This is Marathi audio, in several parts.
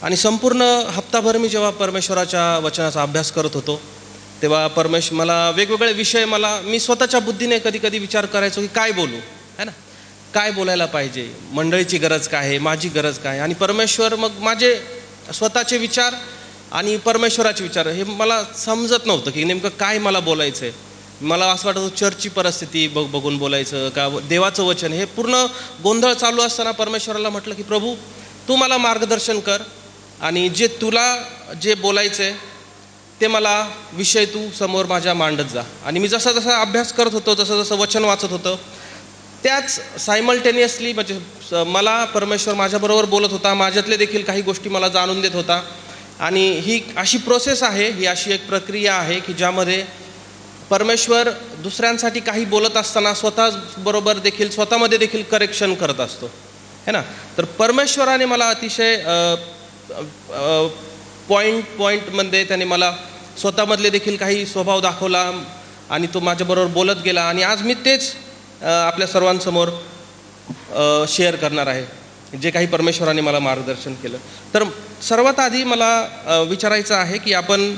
आणि संपूर्ण हप्ताभर मी जेव्हा परमेश्वराच्या वचनाचा अभ्यास करत होतो तेव्हा मला वेगवेगळे विषय मी स्वतःच्या बुद्धीने कधी कधी विचार करायचो की काय बोलू, है ना, काय बोलायला पाहिजे, मंडळीची गरज काय आहे, माझी गरज काय, आणि परमेश्वर मग माझे स्वतःचे विचार आणि परमेश्वराचे विचार हे मला समजत नव्हतं की नेमकं काय मला बोलायचं आहे. मला असं वाटत होतं चर्चची परिस्थिती बघून बोलायचं का देवाचं वचन, हे पूर्ण गोंधळ चालू असताना परमेश्वराला म्हटलं की प्रभू तू मला मार्गदर्शन कर आणि जे बोलायचं आहे ते मला विषय तू समोर माझ्या मांडत जा. आणि मी जसा जसा अभ्यास करत होतो, जसं जसं वचन वाचत होतं, त्याच सायमल्टेनियसली म्हणजे मला परमेश्वर माझ्याबरोबर बोलत होता, माझ्यातले देखील काही गोष्टी मला जाणून देत होता. आणि ही अशी प्रोसेस आहे, ही अशी एक प्रक्रिया आहे की ज्यामध्ये परमेश्वर दुसऱ्यांसाठी काही बोलत असताना स्वतःबरोबर देखील स्वतःमध्ये देखील करेक्शन करत असतो, है ना. तर परमेश्वराने मला अतिशय पॉईंटमध्ये त्याने मला स्वतःमधले देखील काही स्वभाव दाखवला आणि तो माझ्याबरोबर बोलत गेला. आणि आज मी तेच आपल्या सर्वांसमोर शेअर करणार आहे, जे काही परमेश्वराने मला मार्गदर्शन केलं. तर सर्वात आधी मला विचारायचं आहे की आपण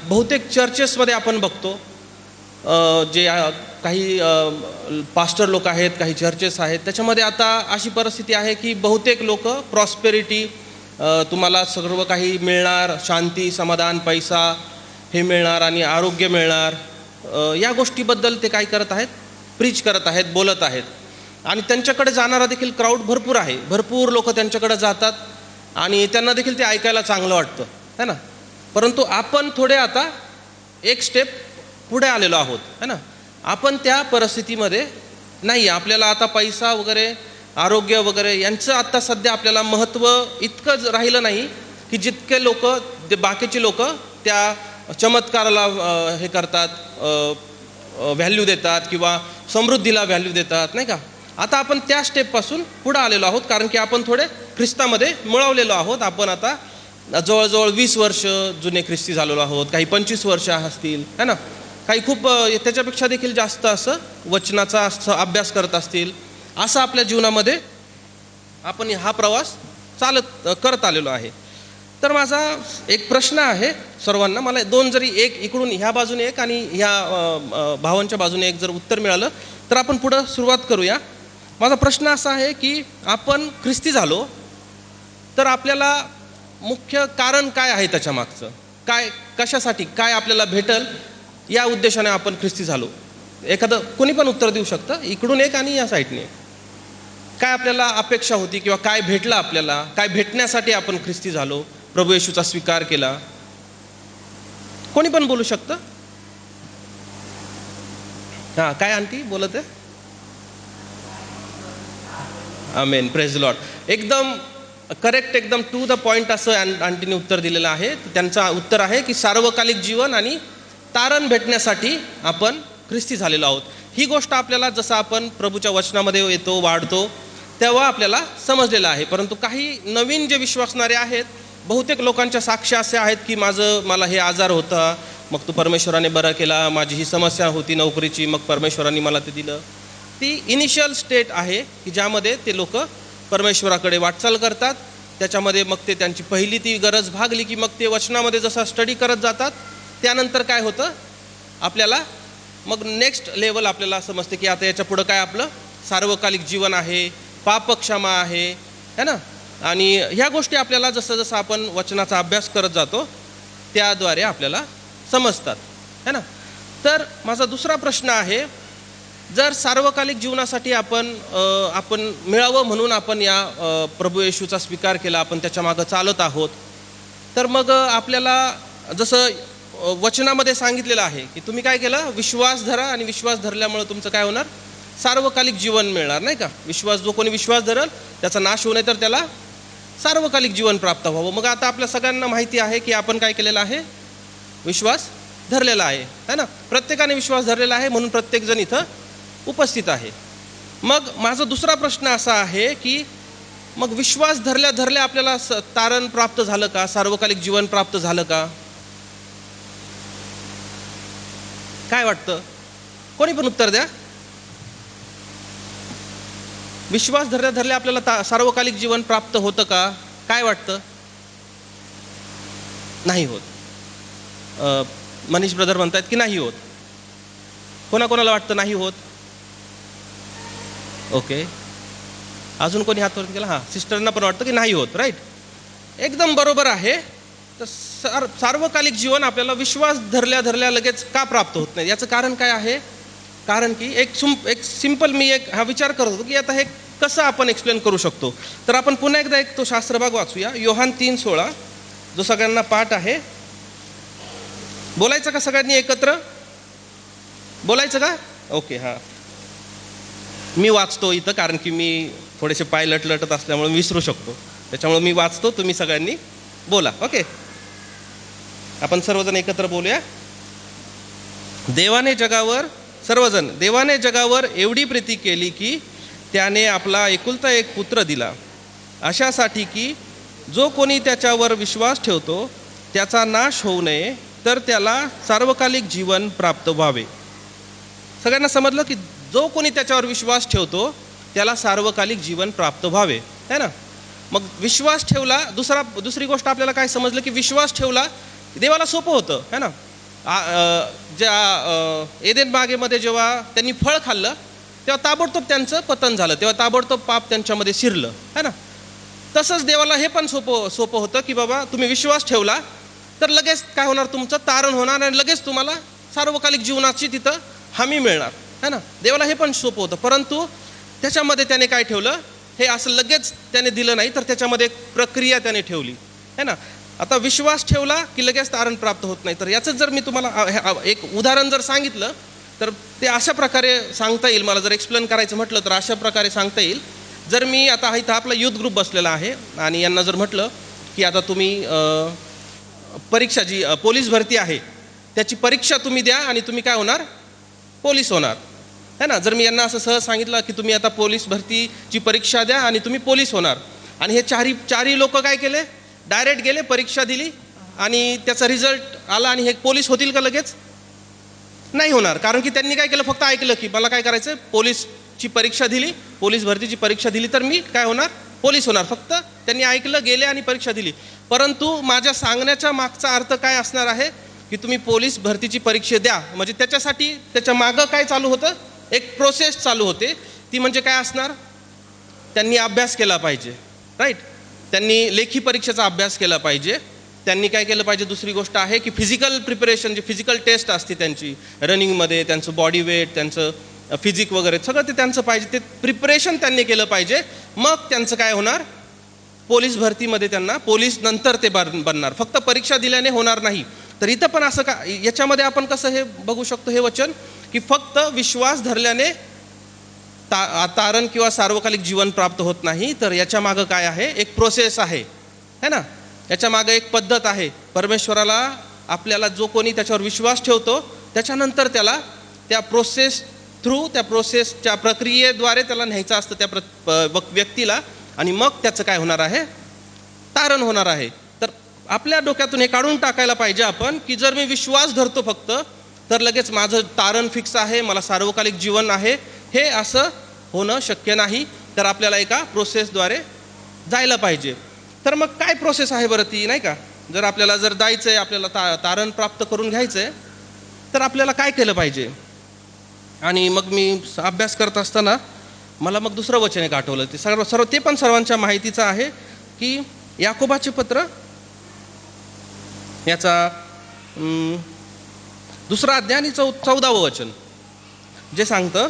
बहुतेक चर्चेसमध्ये आपण बघतो जे काही पास्टर लोक आहेत, काही चर्चेस आहेत, त्याच्यामध्ये आता अशी परिस्थिती आहे की बहुतेक लोक प्रॉस्पेरिटी, तुम्हाला सर्व काही मिळणार, शांती, समाधान, पैसा हे मिळणार आणि आरोग्य मिळणार, या गोष्टीबद्दल ते काय करत आहेत, प्रीच करत आहेत, बोलत आहेत. आणि त्यांच्याकडे जाणारा देखील क्राऊड भरपूर आहे, भरपूर लोक त्यांच्याकडे जातात आणि त्यांना देखील ते ऐकायला चांगलं वाटतं, है ना. परंतु आपण थोडे आता एक स्टेप पुढे आलेलो आहोत, है ना. आपण त्या परिस्थितीमध्ये नाही, आपल्याला आता पैसा वगैरे, आरोग्य वगैरे यांचं आता सध्या आपल्याला महत्त्व इतकं राहिलं नाही की जितके लोक, बाकीचे लोक त्या चमत्काराला हे करतात, व्हॅल्यू देतात किंवा समृद्धीला व्हॅल्यू देतात, नाही का. आता आपण त्या स्टेपपासून पुढे आलेलो आहोत, कारण की आपण थोडे ख्रिस्तामध्ये मिळवलेलो आहोत. आपण आता जवळजवळ 20 वर्ष जुने ख्रिस्ती झालेलो आहोत, काही 25 वर्ष असतील, है ना, काही खूप त्याच्यापेक्षा देखील जास्त असं वचनाचा अभ्यास करत असतील. असं आपल्या जीवनामध्ये आपण हा प्रवास करत आलेलो आहे. तर माझा एक प्रश्न आहे सर्वांना, मला दोन, जरी एक इकडून ह्या बाजूने एक आणि ह्या भावांच्या बाजूने एक जर उत्तर मिळालं तर आपण पुढं सुरुवात करूया. माझा प्रश्न असा आहे की आपण ख्रिस्ती झालो तर आपल्याला मुख्य कारण काय आहे, त्याच्या मागचं काय, कशासाठी, काय आपल्याला भेटल या उद्देशाने आपण ख्रिस्ती झालो. एखादं कोणी पण उत्तर देऊ शकतं, इकडून एक आणि या साईडने. काय आपल्याला अपेक्षा होती किंवा काय भेटलं आपल्याला, काय भेटण्यासाठी आपण ख्रिस्ती झालो, प्रभू येशूचा स्वीकार केला, कोणी पण बोलू शकतं. हां, काय आंटी बोलत आहे? आमेन, प्रेज लॉर्ड. एकदम करेक्ट, एकदम टू द पॉईंट असं आंटीने उत्तर दिलेलं आहे. त्यांचं उत्तर आहे की सार्वकालिक जीवन आणि तारण भेटण्यासाठी आपण ख्रिस्ती झालेलो आहोत. ही गोष्ट आपल्याला जसं आपण प्रभूच्या वचनामध्ये येतो, वाढतो, तेव्हा आपल्याला समजलेलं आहे. परंतु काही नवीन जे विश्वासणारे आहेत, बहुतेक लोकांच्या साक्ष्या असे आहेत की मला हे आजार होता, मग तो परमेश्वराने बरा केला, माझी ही समस्या होती नोकरीची, मग परमेश्वराने मला ते दिलं. ती इनिशियल स्टेट आहे की ज्यामध्ये ते लोक परमेश्वराकडे वाटचाल करतात. त्याच्यामध्ये मग ते त्यांची पहिली ती गरज भागली की मग ते वचनामध्ये जसा स्टडी करत जातात, त्यानंतर काय होतं, आपल्याला मग नेक्स्ट लेवल आपल्याला समजते की आता याच्या पुढं काय आपलं सार्वकालिक जीवन आहे, पापक्षमा आहे, है ना. आणि ह्या गोष्टी आपल्याला जसं जसं आपण वचनाचा अभ्यास करत जातो त्याद्वारे आपल्याला समजतात, है ना. तर माझा दुसरा प्रश्न आहे, जर सार्वकालिक जीवनासाठी आपण मिळावं म्हणून आपण या प्रभू येशूचा स्वीकार केला, आपण त्याच्या मागं चालत आहोत, तर मग आपल्याला जसं वचनामध्ये सांगितलेलं आहे की तुम्ही काय केलं, विश्वास धरा आणि विश्वास धरल्यामुळे तुमचं काय होणार, सार्वकालिक जीवन मिळणार, नाही का. जो कोणी विश्वास धरेल त्याचा नाश होऊ नये तर त्याला सार्वकालिक जीवन प्राप्त व्हावं. मग आता आपल्या सगळ्यांना माहिती आहे की आपण काय केलेलं आहे, विश्वास धरलेला आहे, है ना. प्रत्येकाने विश्वास धरलेला आहे म्हणून प्रत्येकजण इथं उपस्थित आहे. मग माझा दुसरा प्रश्न असा आहे की मग विश्वास धरल्या आपल्याला तारण प्राप्त झालं का, सार्वकालिक जीवन प्राप्त झालं का, काय वाटतं, कोणी पण उत्तर द्या. विश्वास धरल्या आपल्याला सार्वकालिक जीवन प्राप्त होतं का, काय वाटतं? नाही होत. मनीष ब्रदर म्हणतात की नाही होत. कोणाकोणाला वाटतं नाही होत? ओके, अजून कोणी हात वरती केला? हां, सिस्टरना पण वाटतं की नाही होत. राईट, एकदम बरोबर आहे. तर सार्वकालिक जीवन आपल्याला विश्वास धरल्या धरल्या लगेच का प्राप्त होत नाही? याचं कारण काय आहे? कारण की एक सिंपल मी हा विचार करत होतो की आता हे कसं आपण एक्सप्लेन करू शकतो. तर आपण पुन्हा एकदा तो शास्त्रभाग वाचूया, योहान 3:16, जो सगळ्यांना पाठ आहे. बोलायचं का सगळ्यांनी एकत्र? बोलायचं का? ओके, हां, मी वाचतो इथं, कारण की मी थोडेसे पाय लटलटत असल्यामुळे विसरू शकतो. त्याच्यामुळे मी वाचतो, तुम्ही सगळ्यांनी बोला. ओके, आपण सर्वजण एकत्र बोलूया. देवाने जगावर एवढी प्रीती केली की त्याने आपला एकुलता एक पुत्र दिला, अशासाठी की जो कोणी त्याच्यावर विश्वास ठेवतो त्याचा नाश होऊ नये, तर त्याला सार्वकालिक जीवन प्राप्त व्हावे. सगळ्यांना समजलं की जो कोणी त्याच्यावर विश्वास ठेवतो त्याला सार्वकालिक जीवन प्राप्त व्हावे, है ना? मग विश्वास ठेवला. दुसरी गोष्ट आपल्याला काय समजलं की विश्वास ठेवला देवाला सोपं होतं, है ना? ज्या एदेन बागेमध्ये जेव्हा त्यांनी फळ खाल्लं तेव्हा ताबडतोब त्यांचं पतन झालं, तेव्हा ताबडतोब पाप त्यांच्यामध्ये शिरलं, है ना? तसंच देवाला हे पण सोपं होतं की बाबा तुम्ही विश्वास ठेवला तर लगेच काय होणार? तुमचं तारण होणार आणि लगेच तुम्हाला सार्वकालिक जीवनाची तिथं हमी मिळणार, है ना? देवाला हे पण सोपं होतं. परंतु त्याच्यामध्ये त्याने काय ठेवलं? हे असं लगेच त्याने दिलं नाही, तर त्याच्यामध्ये एक प्रक्रिया त्याने ठेवली, है ना? आता विश्वास ठेवला की लगेच तारण प्राप्त होत नाही. तर याचं जर मी तुम्हाला एक उदाहरण जर सांगितलं तर ते अशा प्रकारे सांगता येईल. मला जर एक्सप्लेन करायचं म्हटलं तर अशा प्रकारे सांगता येईल. जर मी आता इथं आपला युथ ग्रुप बसलेला आहे आणि यांना जर म्हटलं की आता तुम्ही परीक्षा जी पोलीस भरती आहे त्याची परीक्षा तुम्ही द्या आणि तुम्ही काय होणार? पोलीस होणार, है ना? जर मी यांना असं सहज सांगितलं की तुम्ही आता पोलीस भरतीची परीक्षा द्या आणि तुम्ही पोलीस होणार, आणि हे चारही लोक काय केले? डायरेक्ट गेले, परीक्षा दिली आणि त्याचा रिझल्ट आला आणि हे पोलीस होतील का लगेच? नाही होणार. कारण की त्यांनी काय केलं? फक्त ऐकलं की मला काय करायचं? पोलीसची परीक्षा दिली, पोलीस भरतीची परीक्षा दिली तर मी काय होणार? पोलीस होणार. फक्त त्यांनी ऐकलं, गेले आणि परीक्षा दिली. परंतु माझ्या सांगण्याच्या मागचा अर्थ काय असणार आहे की तुम्ही पोलीस भरतीची परीक्षा द्या, म्हणजे त्याच्यासाठी त्याच्या मागं काय चालू होतं? एक प्रोसेस चालू होते. ती म्हणजे काय असणार? त्यांनी अभ्यास केला पाहिजे, राईट? त्यांनी लेखी परीक्षेचा अभ्यास केला पाहिजे. त्यांनी काय केलं पाहिजे? दुसरी गोष्ट आहे की फिजिकल प्रिपरेशन, जी फिजिकल टेस्ट असते त्यांची, रनिंगमध्ये त्यांचं बॉडी वेट, त्यांचं फिजिक वगैरे सगळं ते त्यांचं पाहिजे. ते प्रिपरेशन त्यांनी केलं पाहिजे. मग त्यांचं काय होणार? पोलीस भरतीमध्ये त्यांना पोलीस नंतर ते बनणार. फक्त परीक्षा दिल्याने होणार नाही. तर इथं पण असं का, याच्यामध्ये आपण कसं हे बघू शकतो हे वचन की फक्त विश्वास धरल्याने तारण किंवा सार्वकालिक जीवन प्राप्त होत नाही. तर याच्या मागं काय आहे? एक प्रोसेस आहे, है ना? याच्या मागं एक पद्धत आहे. परमेश्वराला आपल्याला जो कोणी त्याच्यावर विश्वास ठेवतो त्याच्यानंतर त्याला त्या त्या प्रोसेसच्या प्रक्रियेद्वारे त्याला न्यायचं असतं त्या व्यक्तीला, आणि मग त्याचं काय होणार आहे? तारण होणार आहे. तर आपल्या डोक्यातून हे काढून टाकायला पाहिजे आपण की जर मी विश्वास धरतो फक्त तर लगेच माझं तारण फिक्स आहे, मला सार्वकालिक जीवन आहे, हे असं होणं शक्य नाही. तर आपल्याला एका प्रोसेसद्वारे जायला पाहिजे. तर मग काय प्रोसेस आहे बरं ती, नाही का? जर आपल्याला जायचं आहे, आपल्याला तारण प्राप्त करून घ्यायचं आहे, तर आपल्याला काय केलं पाहिजे? आणि मग मी अभ्यास करत असताना मला मग दुसरं वचन एक आठवलं. ते ते पण सर्वांच्या माहितीचं आहे की याकोबाचे पत्र याचा 2 अध्याय आणि 14वं वचन जे सांगतं,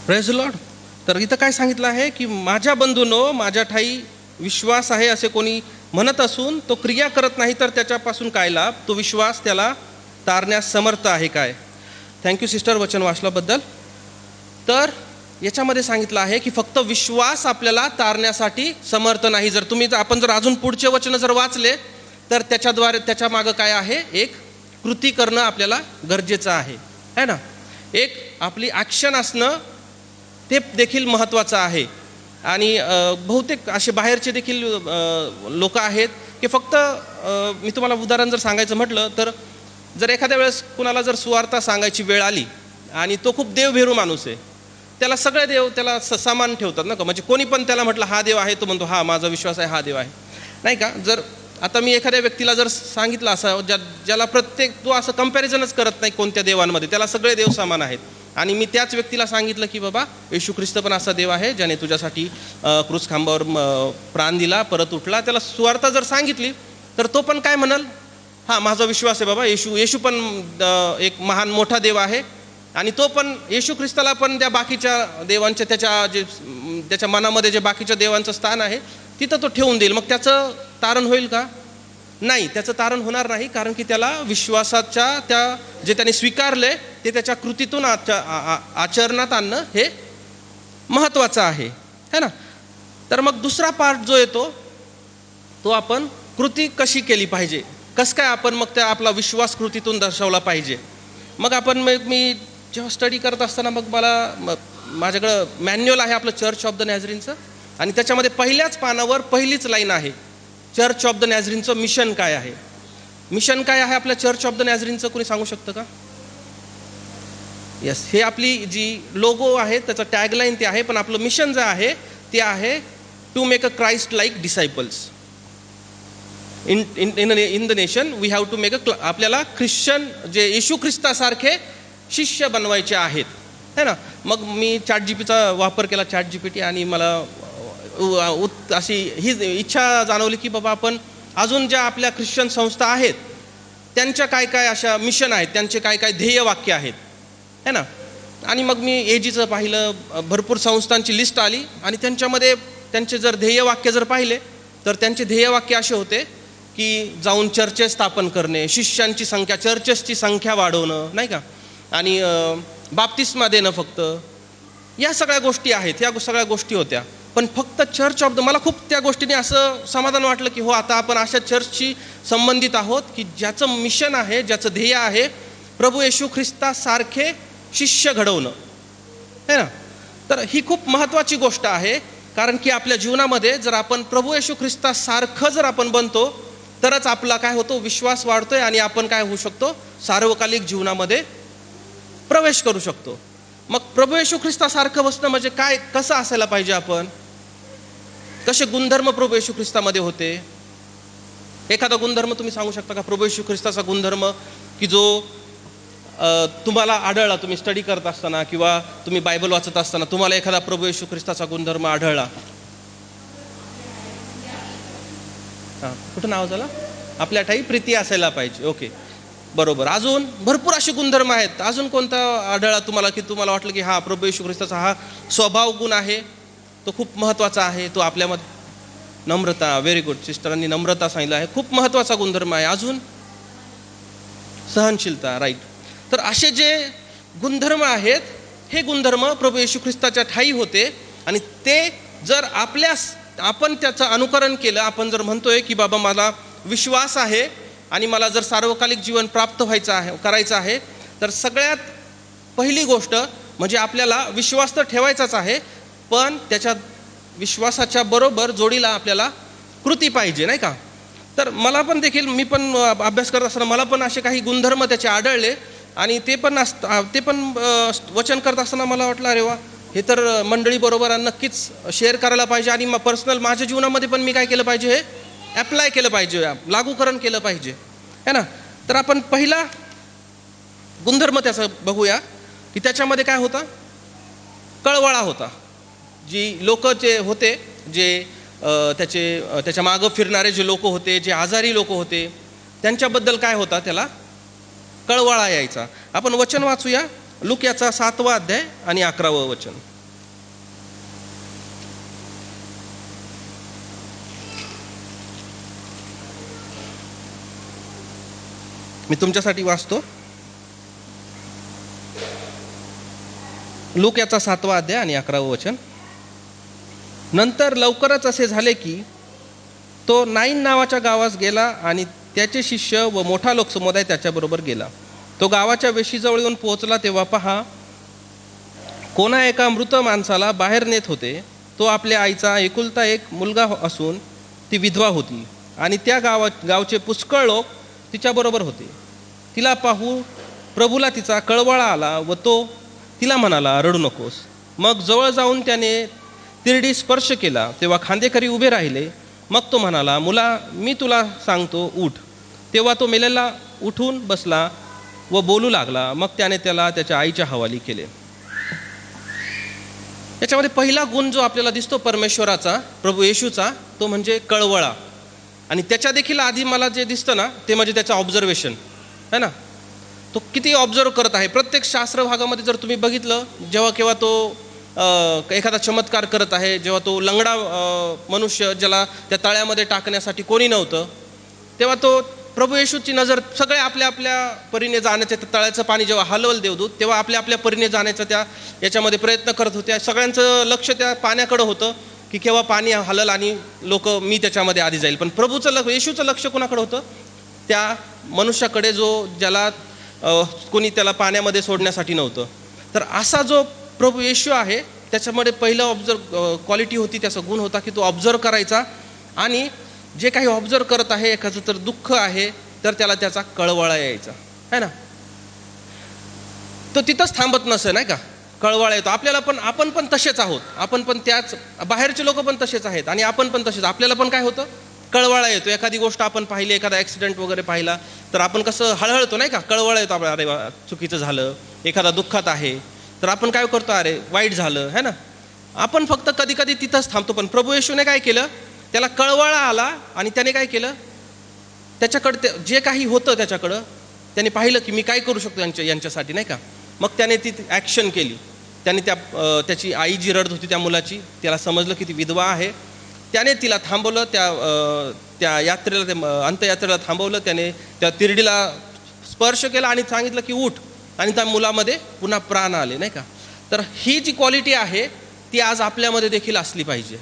प्रेज द लॉर्ड. तर इथं काय सांगितलं आहे की माझ्या बंधूंनो, माझ्या ठाई विश्वास आहे असे कोणी म्हणत असून तो क्रिया करत नाही तर त्याच्यापासून काय लाभ? तो विश्वास त्याला तारण्यास समर्थ आहे काय? थँक्यू सिस्टर वचन वाचल्याबद्दल. तर याच्यामध्ये सांगितलं आहे की फक्त विश्वास आपल्याला तारण्यासाठी समर्थ नाही. आपण जर अजून पुढचे वचन जर वाचले तर त्याच्या मागं काय आहे? एक कृती करणं आपल्याला गरजेचं आहे, है ना? एक आपली ॲक्शन असणं ते देखील महत्त्वाचं आहे. आणि बहुतेक असे बाहेरचे देखील लोक आहेत की फक्त मी तुम्हाला उदाहरण जर सांगायचं म्हटलं तर जर एखाद्या वेळेस कुणाला जर सुवार्ता सांगायची वेळ आली आणि तो खूप देवभीरू माणूस आहे, त्याला सगळे देव त्याला समान ठेवतात ना का, म्हणजे कोणी पण त्याला म्हटलं हा देव आहे, तो म्हणतो हा माझा विश्वास आहे, हा देव आहे, नाही का. जर आता मी एखाद्या व्यक्तीला जर सांगितलं असं ज्याला प्रत्येक तो असं कंपॅरिझनच करत नाही कोणत्या देवांमध्ये, त्याला सगळे देव समान आहेत, आणि मी त्याच व्यक्तीला सांगितलं की बाबा येशू ख्रिस्त पण असा देव आहे ज्याने तुझ्यासाठी क्रूस खांबावर प्राण दिला, परत उठला, त्याला सुवार्ता जर सांगितली तर तो पण काय म्हणाल, हा माझा विश्वास आहे बाबा, येशू पण एक महान मोठा देव आहे, आणि तो पण येशू ख्रिस्ताला पण त्या बाकीच्या देवांच्या त्याच्या मनामध्ये जे बाकीच्या देवांचं स्थान आहे तिथं तो ठेवून देईल. मग त्याचं तारण होईल का? नाही, त्याचं तारण होणार नाही, कारण की त्याला विश्वासाच्या त्या जे त्याने स्वीकारले ते त्याच्या कृतीतून आचरणात आणणं हे महत्त्वाचं आहे, है ना. तर मग दुसरा पार्ट जो येतो तो आपण कृती कशी केली पाहिजे, कसं काय आपण मग त्या आपला विश्वास कृतीतून दर्शवला पाहिजे. मग मी जेव्हा स्टडी करत असताना मग माझ्याकडं मॅन्युअल आहे आपलं चर्च ऑफ द नॅझरीनचं, आणि त्याच्यामध्ये पहिल्याच पानावर पहिलीच लाईन आहे, चर्च ऑफ द नॅझरीनचं मिशन काय आहे. मिशन काय आहे आपल्या चर्च ऑफ द नॅझरीनचं, कोणी सांगू शकतं का? यस, हे आपली जी लोगो आहे त्याचं टॅगलाईन ते आहे, पण आपलं मिशन जे आहे ते आहे to make a Christ like disciples in the nation. We have to make आपल्याला ख्रिश्चन जे येशू ख्रिस्तासारखे शिष्य बनवायचे आहेत, है ना. मग मी ChatGPTचा वापर केला, ChatGPT, आणि मला अशी ही इच्छा जाणवली की बाबा आपण अजून ज्या आपल्या ख्रिश्चन संस्था आहेत त्यांच्या काय काय अशा मिशन आहेत, त्यांचे काय काय ध्येयवाक्य आहेत, है ना. आणि मग मी AGचं पाहिलं, भरपूर संस्थांची लिस्ट आली, आणि त्यांच्यामध्ये त्यांचे जर ध्येयवाक्य जर पाहिले तर त्यांचे ध्येयवाक्य असे होते की जाऊन चर्चेस स्थापन करणे, शिष्यांची संख्या, चर्चेसची संख्या वाढवणं, नाही का, आणि बाप्तिस्मा देणं, फक्त या सगळ्या गोष्टी आहेत, या सगळ्या गोष्टी होत्या. पण फक्त चर्च ऑफ द, मला खूप त्या गोष्टीने असं समाधान वाटलं की हो, आता आपण अशा चर्चशी संबंधित आहोत की ज्याचं मिशन आहे, ज्याचं ध्येय आहे प्रभू येशू ख्रिस्तासारखे शिष्य घडवणं, है ना. तर ही खूप महत्त्वाची गोष्ट आहे, कारण की आपल्या जीवनामध्ये जर आपण प्रभू येशू ख्रिस्तासारखं जर आपण बनतो तरच आपला काय होतो, विश्वास वाढतोय, आणि आपण काय होऊ शकतो, सार्वकालिक जीवनामध्ये प्रवेश करू शकतो. मग प्रभू येशू ख्रिस्तासारखं बसणं म्हणजे काय, कसं असायला पाहिजे, आपण कसे गुणधर्म प्रभू येशू ख्रिस्तामध्ये होते. एखादा गुणधर्म तुम्ही सांगू शकता का प्रभू येशू ख्रिस्ताचा गुणधर्म की जो तुम्हाला आढळला, तुम्ही स्टडी करत असताना किंवा तुम्ही बायबल वाचत असताना तुम्हाला एखादा प्रभू येशू ख्रिस्ताचा गुणधर्म आढळला? कुठं नाव झालं? आपल्या ठाई प्रीती असायला पाहिजे. ओके, बरोबर. अजून भरपूर असे गुणधर्म आहेत. अजून कोणता आढळला तुम्हाला की तुम्हाला वाटलं की हा प्रभू येशू ख्रिस्ताचा हा स्वभाव गुण आहे, तो खूप महत्त्वाचा आहे, तो आपल्यामध्ये? नम्रता, व्हेरी गुड, सिस्टरांनी नम्रता सांगितलं आहे, खूप महत्त्वाचा गुणधर्म आहे. अजून सहनशीलता, राईट. तर असे जे गुणधर्म आहेत हे गुणधर्म प्रभू येशू ख्रिस्ताच्या ठाई होते, आणि ते जर आपण त्याचं अनुकरण केलं, आपण जर म्हणतोय की बाबा मला विश्वास आहे आणि मला जर सार्वकालिक जीवन प्राप्त करायचं आहे, तर सगळ्यात पहिली गोष्ट म्हणजे आपल्याला विश्वास तर ठेवायचाच आहे, पण त्याच्या विश्वासाच्या बरोबर जोडीला आपल्याला कृती पाहिजे, नाही का. तर मला पण देखील, मी पण अभ्यास करत असताना मला पण असे काही गुणधर्म त्याचे आढळले, आणि ते पण वचन करत असताना मला वाटलं अरे वा, हे तर मंडळीबरोबर नक्कीच शेअर करायला पाहिजे, आणि मग पर्सनल माझ्या जीवनामध्ये पण मी काय केलं पाहिजे, हे ॲप्लाय केलं पाहिजे, लागूकरण केलं पाहिजे, है ना. तर आपण पहिला गुणधर्म त्याचं बघूया की त्याच्यामध्ये काय होता, कळवळा होता. जी लोक जे होते, जे त्याच्या मागं फिरणारे जे लोक होते, जे आजारी लोक होते, त्यांच्याबद्दल काय होता, त्याला कळवळा यायचा. आपण वचन वाचूया, लूकाचा 7वा अध्याय आणि 11वं वचन. मी तुमच्यासाठी वाचतो. लूकाचा 7वा अध्याय आणि 11वं वचन. नंतर लवकरच असे झाले की तो नाईन नावाच्या गावास गेला, आणि त्याचे शिष्य व मोठा लोकसमुदाय त्याच्याबरोबर गेला. तो गावाच्या वेशीजवळ येऊन पोहोचला तेव्हा पहा, कोणा एका मृत माणसाला बाहेर नेत होते. तो आपल्या आईचा एकुलता एक मुलगा असून ती विधवा होती. आणि त्या गावचे पुष्कळ लोक तिच्याबरोबर होते. तिला पाहून प्रभूला तिचा कळवळा आला व तो तिला म्हणाला, रडू नकोस. मग जवळ जाऊन त्याने तिरडी स्पर्श केला, तेव्हा खांदेकरी उभे राहिले. मग तो म्हणाला, मुला, मी तुला सांगतो, उठ. तेव्हा तो मेलेला उठून बसला व बोलू लागला. मग त्याने त्याला त्याच्या आईच्या हवाली केले. याच्यामध्ये पहिला गुण जो आपल्याला दिसतो परमेश्वराचा, प्रभू येशूचा, तो म्हणजे कळवळा. आणि त्याच्या देखील आधी मला जे दिसतं ना, ते म्हणजे त्याचं ऑब्झर्वेशन है ना. तो किती ऑब्झर्व करत आहे. प्रत्येक शास्त्र भागामध्ये जर तुम्ही बघितलं, जेव्हा केव्हा तो एखादा चमत्कार करत आहे, जेव्हा तो लंगडा मनुष्य ज्याला त्या तळ्यामध्ये टाकण्यासाठी कोणी नव्हतं, तेव्हा तो प्रभू येशूची नजर सगळे आपल्या आपल्या परीने जाण्याचं, तळ्याचं पाणी जेव्हा हलवलं देवदूत, तेव्हा आपल्या आपल्या परीने जाण्याचा त्या याच्यामध्ये प्रयत्न करत होते. सगळ्यांचं लक्ष त्या पाण्याकडं होतं की केव्हा पाणी हलल आणि लोक मी त्याच्यामध्ये आधी जाईल. पण प्रभूचं येशूचं लक्ष कोणाकडे होतं? त्या मनुष्याकडे ज्याला कोणी त्याला पाण्यामध्ये सोडण्यासाठी नव्हतं. तर असा जो प्रभू येशू आहे, त्याच्यामध्ये पहिलं क्वालिटी होती, त्याचा गुण होता की तो ऑब्झर्व करायचा. आणि जे काही ऑब्झर्व करत आहे, एखादं जर दुःख आहे तर त्याला त्याचा कळवळा यायचा है ना. तो तिथंच थांबत नसे, नाही का. कळवळा येतो आपल्याला. पण आपण पण तसेच आहोत. आपण पण त्याच, बाहेरचे लोक पण तसेच आहेत आणि आपण पण तसेच. आपल्याला पण काय होतं? कळवळा येतो. एखादी गोष्ट आपण पाहिली, एखादा ॲक्सिडेंट वगैरे पाहिला तर आपण कसं हळहळतो, नाही का. कळवळा येतो आपल्याला, अरे चुकीचं झालं. एखादा दुःखात आहे तर आपण काय करतो? अरे वाईट झालं है ना. आपण फक्त कधी कधी तिथंच थांबतो. पण प्रभू येशूने काय केलं? त्याला कळवळा आला आणि त्याने काय केलं? त्याच्याकडे जे काही होतं त्याच्याकडं त्याने पाहिलं की मी काय करू शकतो यांच्यासाठी, नाही का. मग त्याने ती ॲक्शन केली. त्याने त्याची आई जी रडत होती त्या मुलाची, त्याला समजलं की ती विधवा आहे. त्याने तिला थांबवलं. त्या यात्रेला, त्या अंत्ययात्रेला थांबवलं. त्याने त्या तिरडीला स्पर्श केला आणि सांगितलं की उठ. आणि त्या मुलामध्ये पुन्हा प्राण आले, नाही का. तर ही जी क्वालिटी आहे ती आज आपल्यामध्ये देखील असली पाहिजे.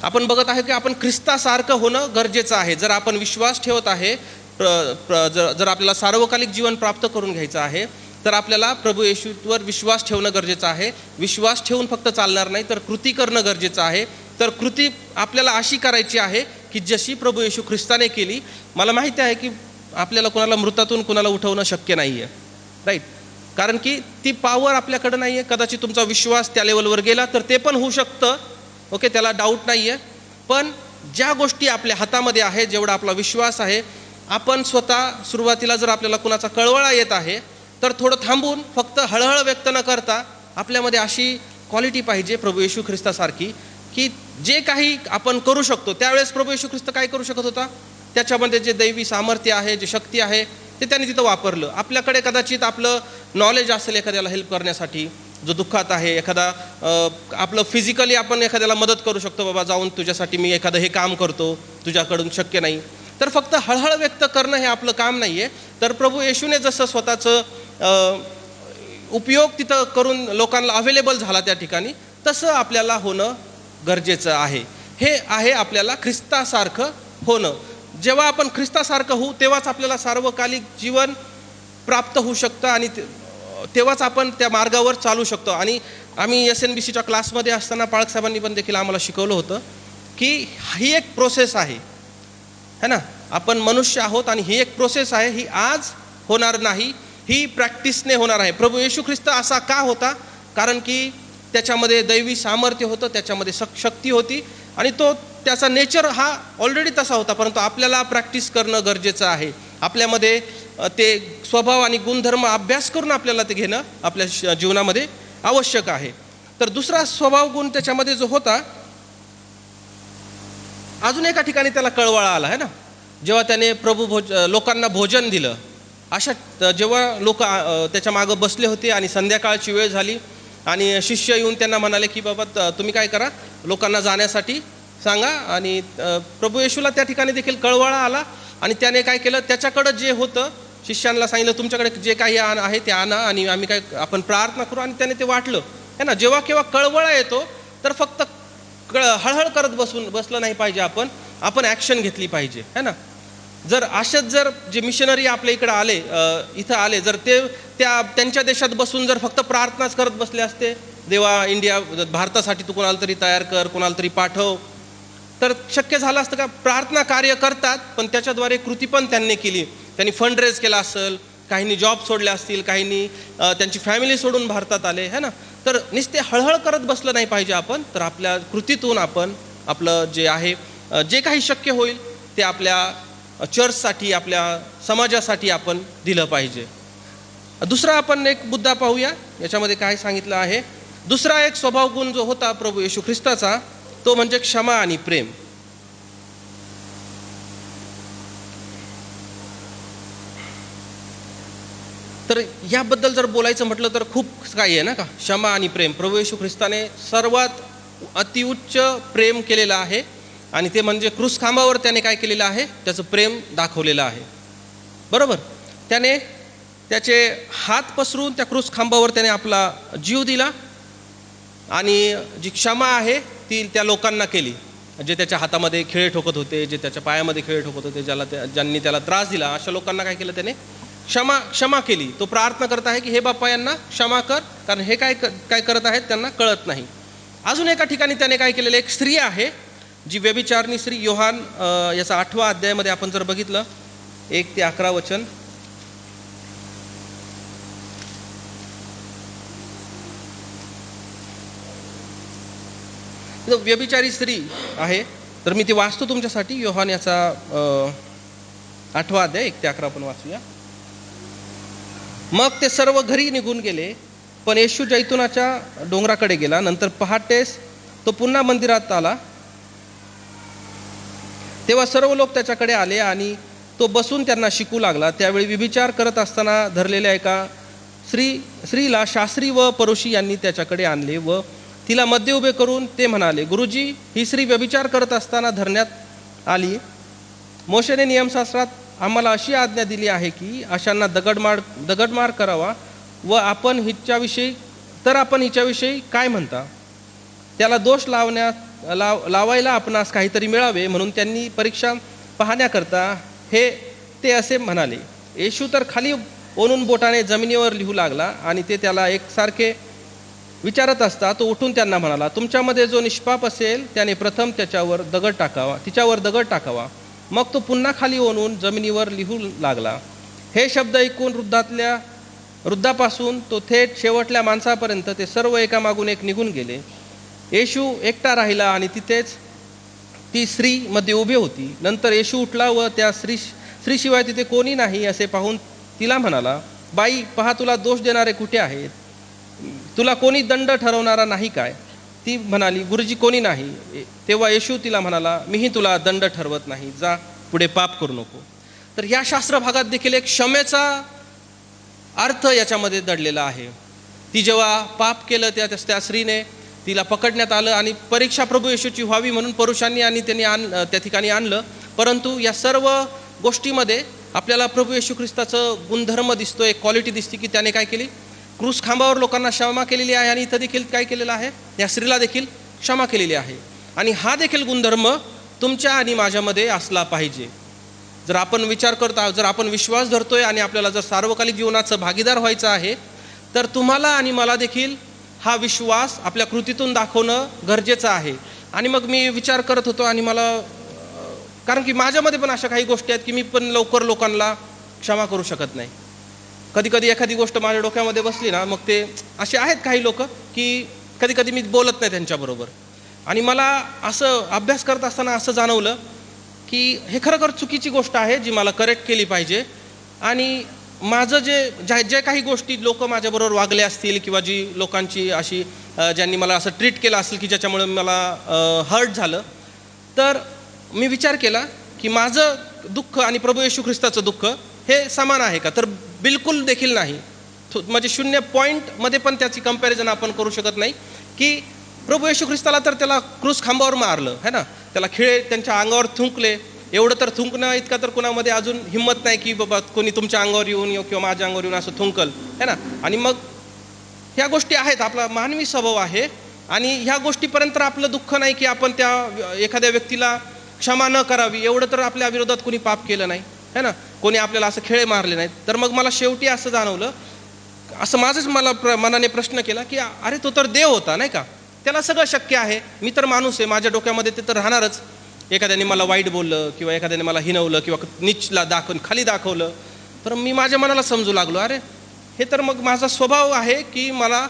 आपण बघत आहे की आपण ख्रिस्तासारखं होणं गरजेचं आहे. जर आपण विश्वास ठेवत आहे, जर आपल्याला सार्वकालिक जीवन प्राप्त करून घ्यायचं आहे, तर आपल्याला प्रभू येशूवर विश्वास ठेवणं गरजेचं आहे. विश्वास ठेवून फक्त चालणार नाही, तर कृती करणं गरजेचं आहे. तर कृती आपल्याला अशी करायची आहे की जशी प्रभू येशू ख्रिस्ताने केली. मला माहिती आहे की आपल्याला कोणाला मृतातून कोणाला उठवणं शक्य नाही आहे, राईट. कारण की ती पॉवर आपल्याकडं नाही आहे. कदाचित तुमचा विश्वास त्या लेवलवर गेला तर ते पण होऊ शकतं, ओके, त्याला डाऊट नाही आहे. पण ज्या गोष्टी आपल्या हातामध्ये आहे, जेवढा आपला विश्वास आहे, आपण स्वतः सुरुवातीला जर आपल्याला कुणाचा कळवळा येत आहे तर थोडं थांबून फक्त हळहळ व्यक्त न करता आपल्यामध्ये अशी क्वालिटी पाहिजे प्रभू येशू ख्रिस्तासारखी, की जे काही आपण करू शकतो. त्यावेळेस प्रभू येशू ख्रिस्त काय करू शकत होता? त्याच्यामध्ये जे दैवी सामर्थ्य आहे, जे शक्ती आहे, ते त्यांनी तिथं वापरलं. आपल्याकडे कदाचित आपलं नॉलेज असेल एखाद्याला हेल्प करण्यासाठी, जो दुःखात आहे. एखादा आपलं फिजिकली आपण एखाद्याला मदत करू शकतो, बाबा जाऊन तुझ्यासाठी मी एखादं हे काम करतो, तुझ्याकडून शक्य नाही. तर फक्त हळहळ व्यक्त करणं हे आपलं काम नाही आहे. तर प्रभू येशूने जसं स्वतःचं उपयोग तिथं करून लोकांना अवेलेबल झाला त्या ठिकाणी, तसं आपल्याला होणं गरजेचं आहे. हे आहे आपल्याला ख्रिस्तासारखं होणं. जेव्हा आपण ख्रिस्तासारखं होऊ तेव्हाच आपल्याला सार्वकालिक जीवन प्राप्त होऊ शकतं आणि तेव्हाच आपण त्या मार्गावर चालू शकतो. आणि आम्ही SNBCच्या क्लासमध्ये असताना पाळक साहेबांनी पण देखील आम्हाला शिकवलं होतं की ही एक प्रोसेस आहे है ना. आपण मनुष्य आहोत आणि ही एक प्रोसेस आहे. ही आज होणार नाही, ही प्रॅक्टिसने होणार आहे. प्रभू येशू ख्रिस्त असा का होता? कारण की त्याच्यामध्ये दैवी सामर्थ्य होतं, त्याच्यामध्ये शक्ती होती आणि त्याचा नेचर हा ऑलरेडी तसा होता. परंतु आपल्याला प्रॅक्टिस करणं गरजेचं आहे. आपल्यामध्ये ते स्वभाव आणि गुणधर्म अभ्यास करून आपल्याला ते घेणं आपल्या जीवनामध्ये आवश्यक आहे. तर दुसरा स्वभाव गुण त्याच्यामध्ये जो होता, अजून एका ठिकाणी त्याला कळवळा आला आहे ना. जेव्हा त्याने लोकांना भोजन दिलं, अशा जेव्हा लोक त्याच्या मागं बसले होते आणि संध्याकाळची वेळ झाली आणि शिष्य येऊन त्यांना म्हणाले की बाबा तुम्ही काय करा, लोकांना जाण्यासाठी सांगा. आणि प्रभू येशूला त्या ठिकाणी देखील कळवळा आला आणि त्याने काय केलं? त्याच्याकडं जे होतं, शिष्यांना सांगितलं तुमच्याकडे जे काही आहे ते आणा आणि आपण प्रार्थना करू. आणि त्याने ते वाटलं है ना. जेव्हा केव्हा कळवळा येतो तर फक्त हळहळ करत बसलं नाही पाहिजे. आपण ॲक्शन घेतली पाहिजे है ना. जर जे मिशनरी आपल्या इथं आले, जर त्यांच्या देशात बसून जर फक्त प्रार्थनाच करत बसले असते, देवा भारतासाठी तू कोणाला तरी तयार कर, कोणाला तरी पाठव, तर शक्य झालं असतं का? प्रार्थना कार्य करतात, पण त्याच्याद्वारे कृती पण त्यांनी केली. त्यांनी फंड रेज केला असेल, काहींनी जॉब सोडले असतील, काहींनी त्यांची फॅमिली सोडून भारतात आले, है ना. तर नुसते हळहळ करत बसलं नाही पाहिजे आपण, तर आपल्या कृतीतून आपण आपलं जे आहे जे काही शक्य होईल ते आपल्या चर्चसाठी, आपल्या समाजासाठी आपण दिलं पाहिजे. दुसरा आपण एक मुद्दा पाहूया याच्यामध्ये काय सांगितलं आहे. दुसरा एक स्वभाव गुण जो होता प्रभू येशू ख्रिस्ताचा, तो म्हणजे क्षमा आणि प्रेम. तर याबद्दल जर बोलायचं म्हटलं तर खूप काही आहे ना का. क्षमा आणि प्रेम, प्रभू येशू ख्रिस्ताने सर्वात अतिउच्च प्रेम केलेलं आहे, आणि ते म्हणजे क्रूस खांबावर त्याने काय केलेलं आहे, त्याचं प्रेम दाखवलेलं आहे. बरोबर. त्याने त्याचे हात पसरून त्या क्रूस खांबावर त्याने आपला जीव दिला, आणि जी क्षमा आहे ती त्या लोकांना केली जे त्याच्या हातामध्ये खिळे ठोकत होते, जे त्याच्या पायामध्ये खिळे ठोकत होते, ज्यांनी त्याला त्रास दिला, अशा लोकांना काय केलं त्याने, क्षमा केली. तो प्रार्थना करत आहे की हे बाप्पा यांना क्षमा कर, कारण हे काय करत आहेत त्यांना कळत नाही. अजून एका ठिकाणी त्याने काय केलेलं, एक स्त्री आहे जी व्यभिचारणी स्त्री, योहान याचा 8व्या अध्यायामध्ये आपण जर बघितलं 1 ते 11 वचन. व्यभिचारी स्त्री आहे, तर मी ती वाचतो तुमच्यासाठी. योहान याचा 8वा अध्याय 1 ते 11 आपण वाचूया. मग ते सर्व घरी निघून गेले, पण येशू जैतुनाच्या डोंगराकडे गेला. नंतर पहाटेस तो पुन्हा मंदिरात आला. तेव्हा सर्व लोक त्याच्याकडे आले आणि तो बसून त्यांना शिकू लागला. त्यावेळी व्यभिचार करत असताना धरलेल्या एका स्त्रीला शास्त्री व परोशी यांनी त्याच्याकडे आणले व तिला मध्ये उभे करून ते म्हणाले, गुरुजी, ही स्त्री व्यभिचार करत असताना धरण्यात आली. मोशेने नियमशास्त्रात आम्हाला अशी आज्ञा दिली आहे की अशांना दगडमार करावा, व आपण हिच्याविषयी काय म्हणता? त्याला दोष लावायला आपणास काहीतरी मिळावे म्हणून त्यांनी परीक्षा पाहण्याकरता ते असे म्हणाले. येशू तर खाली ओनून बोटाने जमिनीवर लिहू लागला, आणि ते त्याला एकसारखे विचारत असता तो उठून त्यांना म्हणाला, तुमच्यामध्ये जो निष्पाप असेल त्याने प्रथम तिच्यावर दगड टाकावा. मग तो पुन्हा खाली ओनून जमिनीवर लिहू लागला. हे शब्द ऐकून वृद्धापासून तो थेट शेवटल्या माणसापर्यंत ते सर्व एकामागून एक निघून गेले. येशू एकटा राहिला आणि तिथेच ती स्त्री मध्ये उभी होती. नंतर येशू उठला व त्या स्त्रीशिवाय तिथे कोणी नाही असे पाहून तिला म्हणाला, बाई, पहा, तुला दोष देणारे कुठे आहेत? तुला कोणी दंड ठरवणारा नाही काय? ती म्हणाली, गुरुजी, कोणी नाही. तेव्हा येशू तिला म्हणाला, मीही तुला दंड ठरवत नाही, जा, पुढे पाप करू नको. तर या शास्त्र भागात देखील एक क्षमेचा अर्थ याच्यामध्ये दडलेला आहे. ती जेव्हा पाप केलं त्या स्त्रीने, तिला पकडण्यात आलं आणि परीक्षा प्रभू येशूची व्हावी म्हणून पुरुषांनी आणि त्यांनी त्या ठिकाणी आणलं. परंतु या सर्व गोष्टीमध्ये आपल्याला प्रभू येशू ख्रिस्ताचं गुणधर्म दिसतो, एक क्वालिटी दिसते की त्याने काय केली, क्रूस खांबावर लोकांना क्षमा केलेली आहे, आणि इथं देखील काय केलेलं आहे, या स्त्रीला देखील क्षमा केलेली आहे. आणि हा देखील गुणधर्म तुमच्या आणि माझ्यामध्ये असला पाहिजे. जर आपण विचार करत आहोत, जर आपण विश्वास धरतोय आणि आपल्याला जर सार्वकालिक जीवनाचं भागीदार व्हायचं आहे, तर तुम्हाला आणि मला देखील हा विश्वास आपल्या कृतीतून दाखवणं गरजेचं आहे. आणि मग मी विचार करत होतो, आणि मला कारण की माझ्यामध्ये पण अशा काही गोष्टी आहेत की मी पण लवकर लोकांना क्षमा करू शकत नाही. कधी एखादी गोष्ट माझ्या डोक्यामध्ये बसली ना, मग ते असे आहेत काही लोक की कधी मी बोलत नाही त्यांच्याबरोबर. आणि मला असं अभ्यास करत असताना असं जाणवलं की हे खरोखर चुकीची गोष्ट आहे, जी मला करेक्ट केली पाहिजे. आणि माझं जे काही गोष्टी लोक माझ्याबरोबर वागले असतील, किंवा जी लोकांची अशी ज्यांनी मला असं ट्रीट केलं असेल की ज्याच्यामुळे मला हर्ट झालं, तर मी विचार केला की माझं दुःख आणि प्रभू येशू ख्रिस्ताचं दुःख हे समान आहे का? तर बिलकुल देखील नाही. म्हणजे 0 पॉईंटमध्ये पण त्याची कंपॅरिझन आपण करू शकत नाही. की प्रभू येशू ख्रिस्ताला तर त्याला क्रूस खांबावर मारलं, है ना, त्याला खिळे त्यांच्या अंगावर थुंकले. एवढं तर थुंकणं इतका तर कुणामध्ये अजून हिंमत नाही की बाबा कोणी तुमच्या अंगावर येऊन किंवा माझ्या अंगावर येऊन असं थुंकल, है ना. आणि मग ह्या गोष्टी आहेत, आपला मानवी स्वभाव आहे. आणि ह्या गोष्टीपर्यंत आपलं दुःख नाही की आपण त्या एखाद्या व्यक्तीला क्षमा न करावी. एवढं तर आपल्या विरोधात कोणी पाप केलं नाही, है ना, कोणी आपल्याला असं खिळे मारले नाहीत. तर मग मला शेवटी असं जाणवलं, असं मला मनाने प्रश्न केला की अरे, तो तर देव होता, नाही का, त्याला सगळं शक्य आहे. मी तर माणूस आहे, माझ्या डोक्यामध्ये ते तर राहणारच. एखाद्याने मला वाईट बोललं किंवा एखाद्याने मला हिणवलं किंवा नीचला खाली दाखवलं, तर मी माझ्या मनाला समजू लागलो, अरे हे तर मग माझा स्वभाव आहे की मला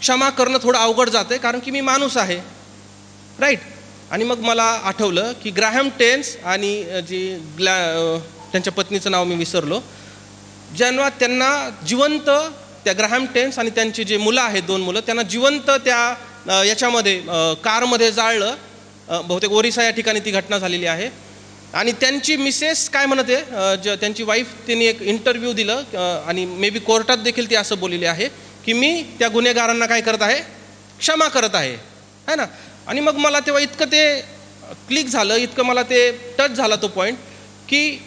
क्षमा करणं थोडं अवघड जातं, कारण की मी माणूस आहे, राईट. आणि मग मला आठवलं की ग्राहम टेन्स आणि त्यांच्या पत्नीचं नाव मी विसरलो, जेव्हा त्यांना जिवंत, त्या ग्राहम टेन्स आणि त्यांची जे मुलं आहेत, 2 मुलं, त्यांना जिवंत त्या याच्यामध्ये कारमध्ये जाळलं. बहुतेक ओरिसा या ठिकाणी ती घटना झालेली आहे. आणि त्यांची मिसेस काय म्हणते, त्यांची वाईफ, त्यांनी एक इंटरव्ह्यू दिलं आणि मे बी कोर्टात देखील ती असं बोललेली आहे की मी त्या गुन्हेगारांना काय करत आहे, क्षमा करत आहे, है ना. आणि मग मला तेव्हा इतकं ते क्लिक झालं, इतकं मला ते टच झाला तो पॉईंट, की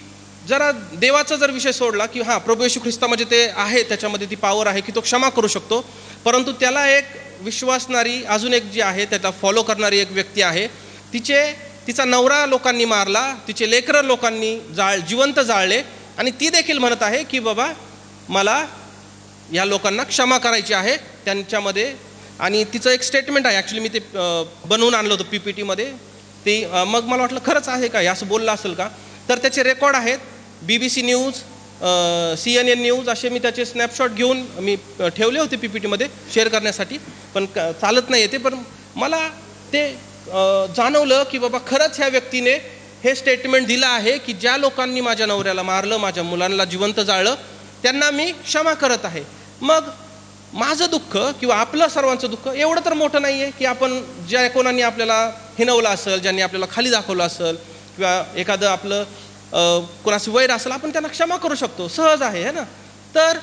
जरा देवाचा जर विषय सोडला की हां, प्रभू येशू ख्रिस्तामध्ये ते आहे, त्याच्यामध्ये ती पॉवर आहे की तो क्षमा करू शकतो, परंतु त्याला एक विश्वासणारी अजून एक जी आहे, त्याला फॉलो करणारी एक व्यक्ती आहे. तिचा नवरा लोकांनी मारला, तिचे लेकरं लोकांनी जिवंत जाळले, आणि ती देखील म्हणत आहे की बाबा मला या लोकांना क्षमा करायची आहे त्यांच्यामध्ये. आणि तिचं एक स्टेटमेंट आहे, ॲक्च्युली मी ते बनवून आणलं होतं PPTमध्ये ते. मग मला वाटलं खरंच आहे का, असं बोललं असेल का. तर त्याचे रेकॉर्ड आहेत, BBC न्यूज, CNN न्यूज, असे मी त्याचे स्नॅपशॉट घेऊन मी ठेवले होते PPTमध्ये शेअर करण्यासाठी, पण चालत नाही येते. पण मला ते जाणवलं की बाबा खरंच ह्या व्यक्तीने हे स्टेटमेंट दिलं आहे की ज्या लोकांनी माझ्या नवऱ्याला मारलं, माझ्या मुलांना जिवंत जाळलं, त्यांना मी क्षमा करत आहे. मग माझं दुःख किंवा आपलं सर्वांचं दुःख एवढं तर मोठं नाही आहे की आपण ज्या कोणाने आपल्याला हिणवलं असेल, ज्यांनी आपल्याला खाली दाखवलं असेल, किंवा एखादं आपलं कोणाचं वैर असेल, आपण त्यांना क्षमा करू शकतो, सहज आहे ना. तर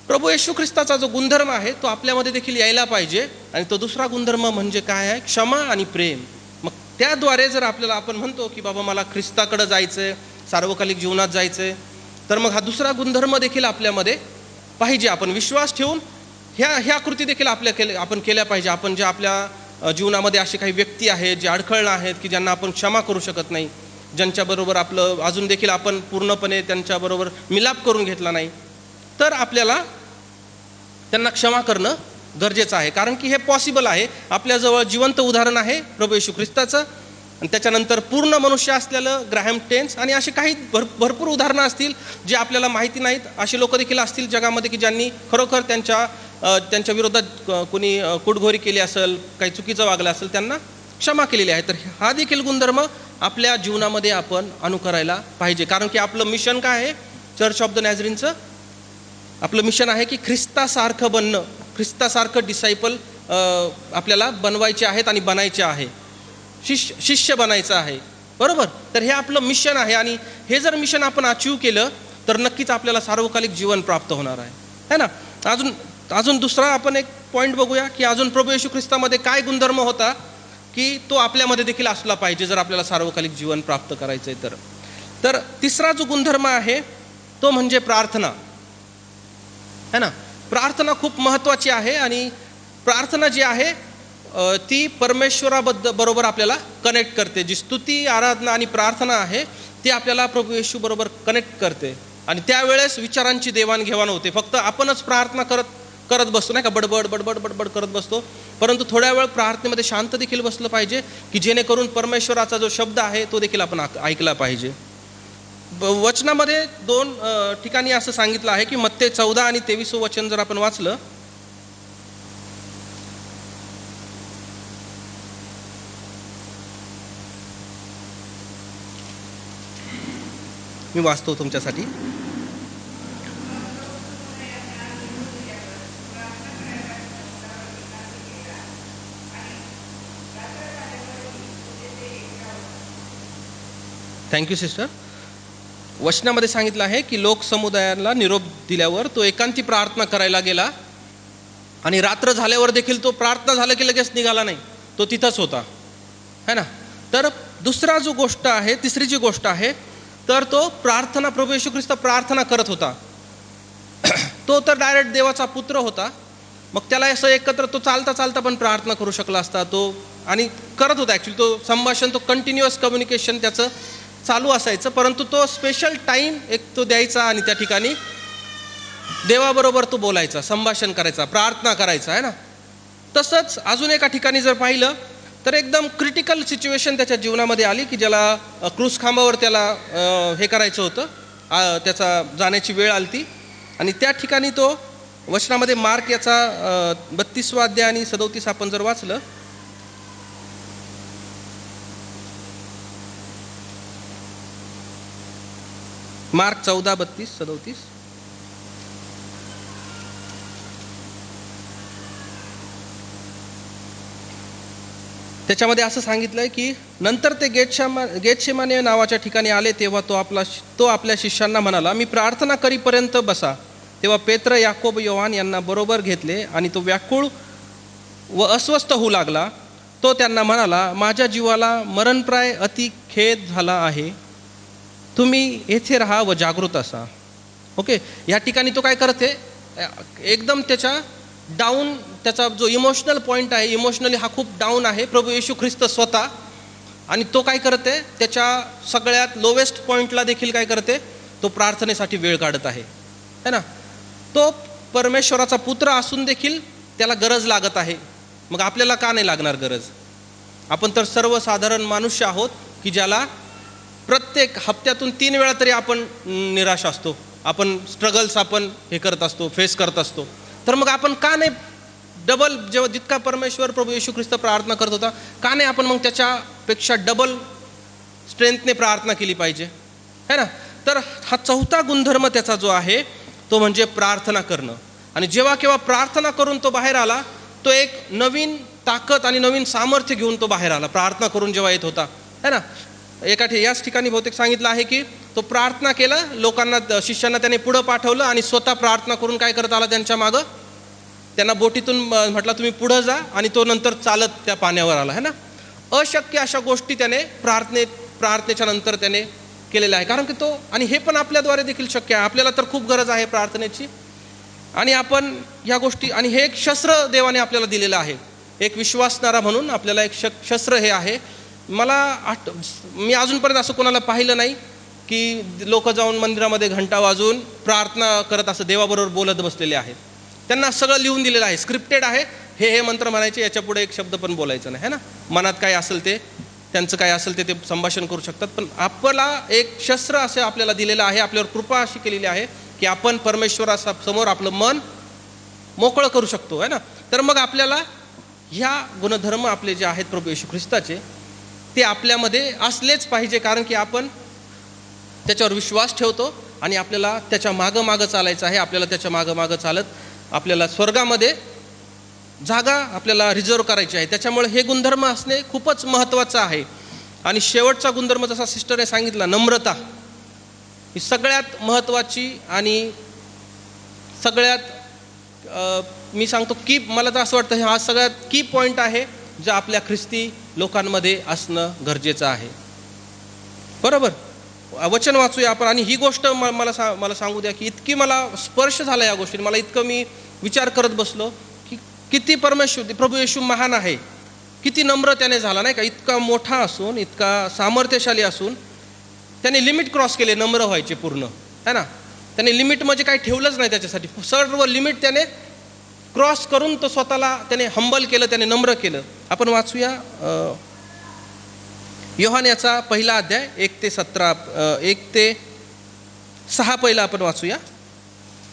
प्रभू येशू ख्रिस्ताचा जो गुणधर्म आहे तो आपल्यामध्ये देखील यायला पाहिजे. आणि तो दुसरा गुणधर्म म्हणजे काय आहे, क्षमा आणि प्रेम. मग त्याद्वारे जर आपण म्हणतो की बाबा मला ख्रिस्ताकडे जायचंय, सार्वकालिक जीवनात जायचंय, तर मग हा दुसरा गुणधर्म देखील आपल्यामध्ये पाहिजे. आपण विश्वास ठेवून ह्या कृती देखील आपण केल्या पाहिजे. आपण ज्या आपल्या जीवनामध्ये असे काही व्यक्ती आहेत जे अडखळणं आहेत, की ज्यांना आपण क्षमा करू शकत नाही, ज्यांच्याबरोबर आपलं अजून देखील आपण पूर्णपणे त्यांच्याबरोबर मिलाप करून घेतला नाही, तर आपल्याला त्यांना क्षमा करणं गरजेचं आहे. कारण की हे पॉसिबल आहे. आपल्याजवळ जिवंत उदाहरण आहे प्रभू येशू ख्रिस्ताचं, आणि त्याच्यानंतर पूर्ण मनुष्य असलेलं ग्राहम टेन्स, आणि असे काही भरपूर उदाहरणं असतील जे आपल्याला माहिती नाहीत. असे लोक देखील असतील जगामध्ये की ज्यांनी खरोखर त्यांच्या विरोधात कोणी कुटघोरी केली असेल, काही चुकीचं वागलं असेल, त्यांना क्षमा केलेली आहे. तर हा देखील गुणधर्म आपल्या जीवनामध्ये आपण अनुकरायला पाहिजे. कारण की आपलं मिशन काय आहे, चर्च ऑफ द नॅझरीनचं आपलं मिशन आहे की ख्रिस्तासारखं बनणं, ख्रिस्तासारखं डिसायपल आपल्याला बनवायचे आहेत आणि बनायचे आहे, शिष्य बनायचं आहे, बरोबर. तर हे आपलं मिशन आहे, आणि हे जर मिशन आपण अचीव केलं तर नक्कीच आपल्याला सार्वकालिक जीवन प्राप्त होणार आहे, है ना. अजून दुसरा आपण एक पॉईंट बघूया की अजून प्रभू येशू ख्रिस्तामध्ये काय गुणधर्म होता की तो आपल्यामध्ये देखील असला पाहिजे जर आपल्याला सार्वकालिक जीवन प्राप्त करायचं आहे तर तिसरा जो गुणधर्म आहे तो म्हणजे प्रार्थना, है ना. प्रार्थना खूप महत्त्वाची आहे, आणि प्रार्थना जी आहे ती बरोबर आपल्याला कनेक्ट करते. जी स्तुती, आराधना आणि प्रार्थना आहे ती आपल्याला प्रभू येशू बरोबर कनेक्ट करते, आणि त्यावेळेस विचारांची देवाणघेवाण होते. फक्त आपणच प्रार्थना करत बसतो, नाही का, बडबड करत बसतो, परंतु थोड्या वेळ प्रार्थनेमध्ये शांत देखील बसलं पाहिजे, की जेणेकरून परमेश्वराचा जो शब्द आहे तो देखील आपण ऐकला पाहिजे. वचनामध्ये 2 ठिकाणी असं सांगितलं आहे की मत्ते 14 आणि 23 वचन जर आपण वाचलं, मी वाचतो तुमच्यासाठी. Thank you sister. वचनामध्ये सांगितलं आहे की लोक समुदायाला निरोप दिल्यावर तो एकांती प्रार्थना करायला गेला, आणि रात्र झाल्यावर देखील तो प्रार्थना झालं की लगेच निघाला नाही, तो तिथंच होता, है ना. तर तिसरी जी गोष्ट आहे तर तो प्रार्थना, प्रभू येशू ख्रिस्त प्रार्थना करत होता. तो तर डायरेक्ट देवाचा पुत्र होता, मग त्याला असं एकत्र तो चालता पण प्रार्थना करू शकला असता तो, आणि करत होता. ॲक्च्युली तो संभाषण, तो कंटिन्युअस कम्युनिकेशन त्याचं चालू असायचं, परंतु तो स्पेशल टाईम एक तो द्यायचा आणि त्या ठिकाणी देवाबरोबर तो बोलायचा, संभाषण करायचा, प्रार्थना करायचा, आहे ना. तसंच अजून एका ठिकाणी जर पाहिलं तर एकदम क्रिटिकल सिच्युएशन त्याच्या जीवनामध्ये आली की ज्याला क्रूस खांबावर त्याला हे करायचं होतं, त्याचा जाण्याची वेळ आली ती. आणि त्या ठिकाणी तो वचनामध्ये मार्क याचा 32 अध्याय आणि 37 आपण जर वाचलं, मार्क 14:32-37, त्याच्यामध्ये असं सांगितलंय की नंतर ते गेतशेमाने नावाच्या ठिकाणी आले तेव्हा तो आपल्या शिष्यांना म्हणाला, मी प्रार्थना करीपर्यंत बसा. तेव्हा पेत्र, याकोब, योहान यांना बरोबर घेतले आणि तो व्याकुळ व अस्वस्थ होऊ लागला. तो त्यांना म्हणाला, माझ्या जीवाला मरणप्राय अति खेद झाला आहे. तुम्ही येथे राहा व जागृत असा. ओके, या ठिकाणी तो काय करते, एकदम त्याच्या डाऊन, त्याचा जो इमोशनल पॉईंट आहे, इमोशनली हा खूप डाऊन आहे प्रभू येशू ख्रिस्त स्वतः. आणि तो काय करते, त्याच्या सगळ्यात लोवेस्ट पॉईंटला देखील काय करते, तो प्रार्थनेसाठी वेळ काढत आहे, है ना. तो परमेश्वराचा पुत्र असून देखील त्याला गरज लागत आहे. मग आपल्याला का नाही लागणार गरज? आपण तर सर्वसाधारण मनुष्य आहोत की ज्याला प्रत्येक हप्त्यातून 3 वेळा तरी आपण निराश असतो, आपण स्ट्रगल्स आपण हे करत असतो, फेस करत असतो. तर मग आपण का नाही डबल, जेव्हा जितका परमेश्वर प्रभू येशू ख्रिस्त प्रार्थना करत होता, का नाही आपण मग त्याच्यापेक्षा डबल स्ट्रेंथने प्रार्थना केली पाहिजे, है ना. तर हा चौथा गुणधर्म त्याचा जो आहे तो म्हणजे प्रार्थना करणं. आणि जेव्हा केव्हा प्रार्थना करून तो बाहेर आला, तो एक नवीन ताकद आणि नवीन सामर्थ्य घेऊन तो बाहेर आला प्रार्थना करून जेव्हा येत होता, है ना. याच ठिकाणी बहुतेक सांगितलं आहे की तो प्रार्थना केला, लोकांना, शिष्यांना त्याने पुढं पाठवलं आणि स्वतः प्रार्थना करून काय करत आला त्यांच्या मागं, त्यांना बोटीतून म्हटलं तुम्ही पुढं जा, आणि तो नंतर चालत त्या पाण्यावर आला, है ना. अशक्य अशा गोष्टी त्याने प्रार्थनेच्या नंतर त्याने केलेल्या आहे. कारण की तो, आणि हे पण आपल्याद्वारे देखील शक्य आहे. आपल्याला तर खूप गरज आहे प्रार्थनेची, आणि आपण या गोष्टी, आणि हे एक शस्त्र देवाने आपल्याला दिलेलं आहे, एक विश्वासणारा म्हणून आपल्याला एक शस्त्र हे आहे. मी अजूनपर्यंत असं कोणाला पाहिलं नाही की लोक जाऊन मंदिरामध्ये घंटा वाजवून प्रार्थना करत असं देवाबरोबर बोलत बसलेले आहेत. त्यांना सगळं लिहून दिलेलं आहे, स्क्रिप्टेड आहे. हे मंत्र म्हणायचे, याच्या पुढे एक शब्द पण बोलायचं नाही, है ना. मनात काय असेल ते, त्यांचं काय असेल ते संभाषण करू शकतात. पण आपला एक शस्त्र असे आपल्याला दिलेलं आहे, आपल्यावर कृपा अशी केलेली आहे की आपण परमेश्वरासमोर आपलं मन मोकळं करू शकतो, है ना. तर मग आपल्याला ह्या गुणधर्म आपले जे आहेत प्रभू येशू ख्रिस्ताचे, ते आपल्यामध्ये असलेच पाहिजे. कारण की आपण त्याच्यावर विश्वास ठेवतो आणि आपल्याला त्याच्या मागं चालायचं आहे. आपल्याला त्याच्या मागं चालत आपल्याला स्वर्गामध्ये जागा आपल्याला रिझर्व करायची आहे. त्याच्यामुळे हे गुणधर्म असणे खूपच महत्त्वाचं आहे. आणि शेवटचा गुणधर्म, जसा सिस्टरने सांगितला, नम्रता, ही सगळ्यात महत्त्वाची आणि सगळ्यात मी सांगतो की मला तर असं वाटतं हा सगळ्यात की पॉईंट आहे जे आपल्या ख्रिस्ती लोकांमध्ये असणं गरजेचं आहे. बरोबर. वचन वाचूया आपण. आणि ही गोष्ट मला सांगू द्या की इतकी मला स्पर्श झाला या गोष्टीने, मला इतकं मी विचार करत बसलो की किती प्रभू येशू महान आहे, किती नम्र त्याने झाला, नाही का. इतका मोठा असून, इतका सामर्थ्यशाली असून त्याने लिमिट क्रॉस केले नम्र व्हायचे पूर्ण, है ना. त्याने लिमिट म्हणजे काही ठेवलंच नाही त्याच्यासाठी, सर्व लिमिट त्याने क्रॉस करून तो स्वतःला त्याने हंबल केलं, त्याने नम्र केलं. आपण वाचूया योहान याचा 1 अध्याय 1 ते 6 पहिला आपण वाचूया.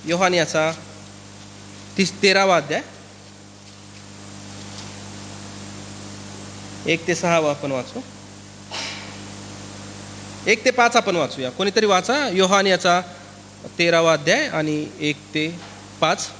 योहान याचा 13वा अध्याय 1 ते 6 आपण वाचू. 1 ते 5 आपण वाचूया. कोणीतरी वाचा योहान याचा 13वा अध्याय आणि 1 ते 5.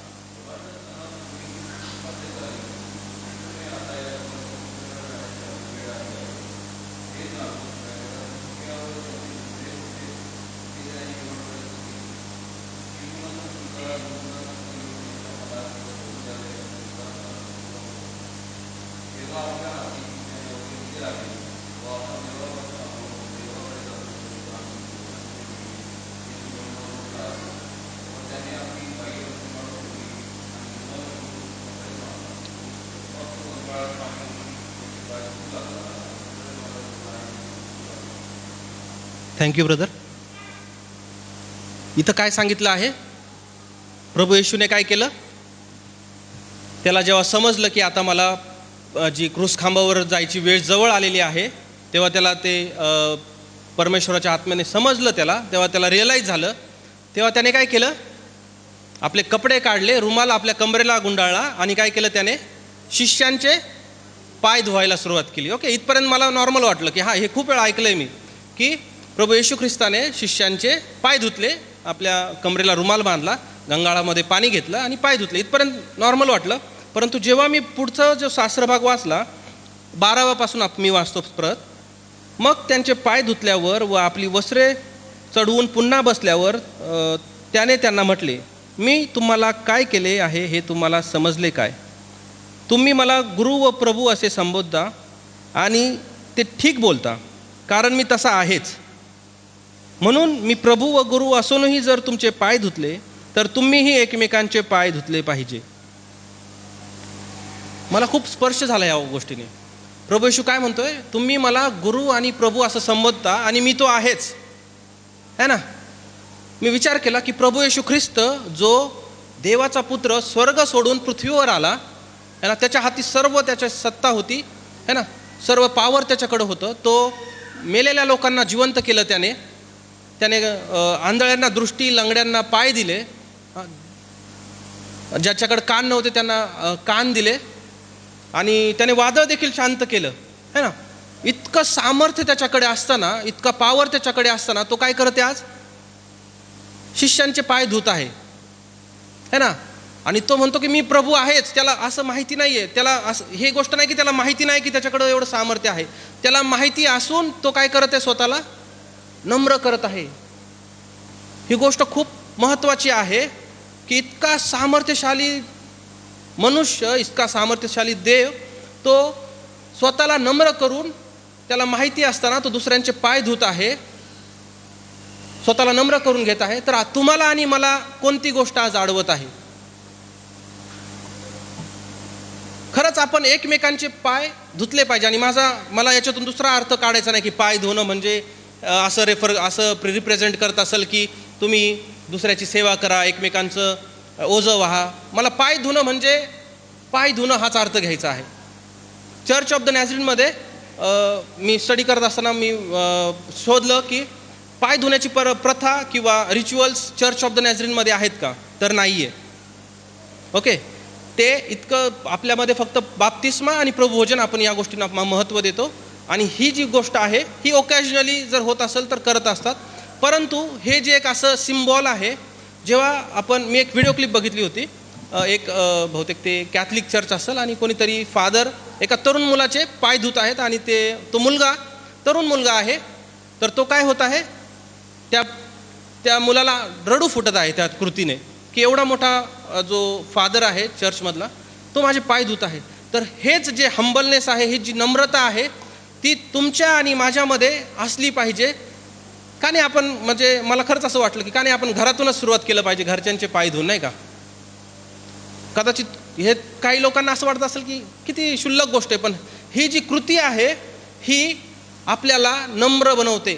Thank you brother. इथं काय सांगितलं आहे, प्रभू येशूने काय केलं, त्याला जेव्हा समजलं की आता मला जी क्रूस खांबावर जायची वेळ जवळ आलेली आहे, तेव्हा त्याला ते परमेश्वराच्या आत्म्याने समजलं त्याला, तेव्हा त्याला रिअलाईज झालं. तेव्हा त्याने काय केलं, आपले कपडे काढले, रुमाल आपल्या कमरेला गुंडाळला आणि काय केलं त्याने, शिष्यांचे पाय धुवायला सुरुवात केली. ओके, इथपर्यंत मला नॉर्मल वाटलं की हे खूप वेळा ऐकलं आहे मी, की प्रभू येशू ख्रिस्ताने शिष्यांचे पाय धुतले, आपल्या कमरेला रुमाल बांधला, गंगाळामध्ये पाणी घेतलं आणि पाय धुतले. इथपर्यंत नॉर्मल वाटलं. परंतु जेव्हा मी पुढचा जो शास्त्रभाग वाचला, 12वापासून मी वाचतो परत, मग त्यांचे पाय धुतल्यावर व आपली वस्त्रे चढवून पुन्हा बसल्यावर त्याने त्यांना म्हटले, मी तुम्हाला काय केले आहे हे तुम्हाला समजले काय? तुम्ही मला गुरु व प्रभू असे संबोधता आणि ते ठीक बोलता, कारण मी तसा आहेच. म्हणून मी प्रभू व गुरु असूनही जर तुमचे पाय धुतले तर तुम्हीही एकमेकांचे पाय धुतले पाहिजे. मला खूप स्पर्श झाला या गोष्टीने. प्रभू येशू काय म्हणतोय, तुम्ही मला गुरु आणि प्रभू असं संबोधता आणि मी तो आहेच, है ना. मी विचार केला की प्रभू येशू ख्रिस्त जो देवाचा पुत्र स्वर्ग सोडून पृथ्वीवर आला, है ना, त्याच्या हाती सर्व त्याची सत्ता होती, है ना, सर्व पॉवर त्याच्याकडं होतं. तो मेलेल्या लोकांना जिवंत केलं, त्याने आंधळ्यांना दृष्टी, लंगड्यांना पाय दिले, ज्याच्याकडे कान नव्हते त्यांना कान दिले, आणि त्याने वादळ देखील शांत केलं, है ना. इतकं सामर्थ्य त्याच्याकडे असताना, इतका पॉवर त्याच्याकडे असताना तो काय करते, आज शिष्यांचे पाय धुत आहे, है ना. आणि तो म्हणतो की मी प्रभू आहेच. त्याला असं माहिती नाही आहे, त्याला असं हे गोष्ट नाही की त्याला माहिती नाही की त्याच्याकडे एवढं सामर्थ्य आहे. त्याला माहिती असून तो काय करत आहे, स्वतःला नम्र करत आहे. ही गोष्ट खूप महत्त्वाची आहे की इतका सामर्थ्यशाली मनुष्य, इतका सामर्थ्यशाली देव, तो स्वतःला नम्र करून, त्याला माहिती असताना तो दुसऱ्यांचे पाय धुत आहे, स्वतःला नम्र करून घेत आहे. तर तुम्हाला आणि मला कोणती गोष्ट आज अडवत आहे? खरंच आपण एकमेकांचे पाय धुतले पाहिजे. आणि मला याच्यातून दुसरा अर्थ काढायचा नाही की पाय धुणं म्हणजे असं रिप्रेझेंट करत असेल की तुम्ही दुसऱ्याची सेवा करा, एकमेकांचं ओझं व्हा. मला पाय धुणं म्हणजे पाय धुणं हाच अर्थ घ्यायचा आहे. चर्च ऑफ द नॅझरीनमध्ये मी स्टडी करत असताना मी शोधलं की पाय धुण्याची प्रथा किंवा रिच्युअल्स चर्च ऑफ द नॅझरीनमध्ये आहेत का? तर नाही आहे. ओके, ते इतकं आपल्यामध्ये फक्त बाप्तिस्मा आणि प्रभुभोजन आपण या गोष्टींना महत्त्व देतो. आणि ही जी गोष्ट आहे ही ओकॅजनली जर होत असेल तर करत असतात. परंतु हे जे एक असं सिम्बॉल आहे, जेव्हा मी एक व्हिडिओ क्लिप बघितली होती, एक बहुतेक ते कॅथलिक चर्च असेल आणि कोणीतरी फादर एका तरुण मुलाचे पाय धुत आहेत आणि तो मुलगा तरुण मुलगा आहे. तर तो काय होत आहे, त्या मुलाला रडू फुटत आहे त्या कृतीने, की एवढा मोठा जो फादर आहे चर्चमधला, तो माझे पाय धुत आहे. तर हेच जे हंबलनेस आहे, ही जी नम्रता आहे, ती तुमच्या आणि माझ्यामध्ये असली पाहिजे. का नाही आपण, म्हणजे मला खरंच असं वाटलं की का नाही आपण घरातूनच सुरुवात केलं पाहिजे, घरच्यांचे पाय धुवून, नाही का. कदाचित हे काही लोकांना असं वाटत असेल की किती क्षुल्लक गोष्ट आहे, पण ही जी कृती आहे ही आपल्याला नम्र बनवते.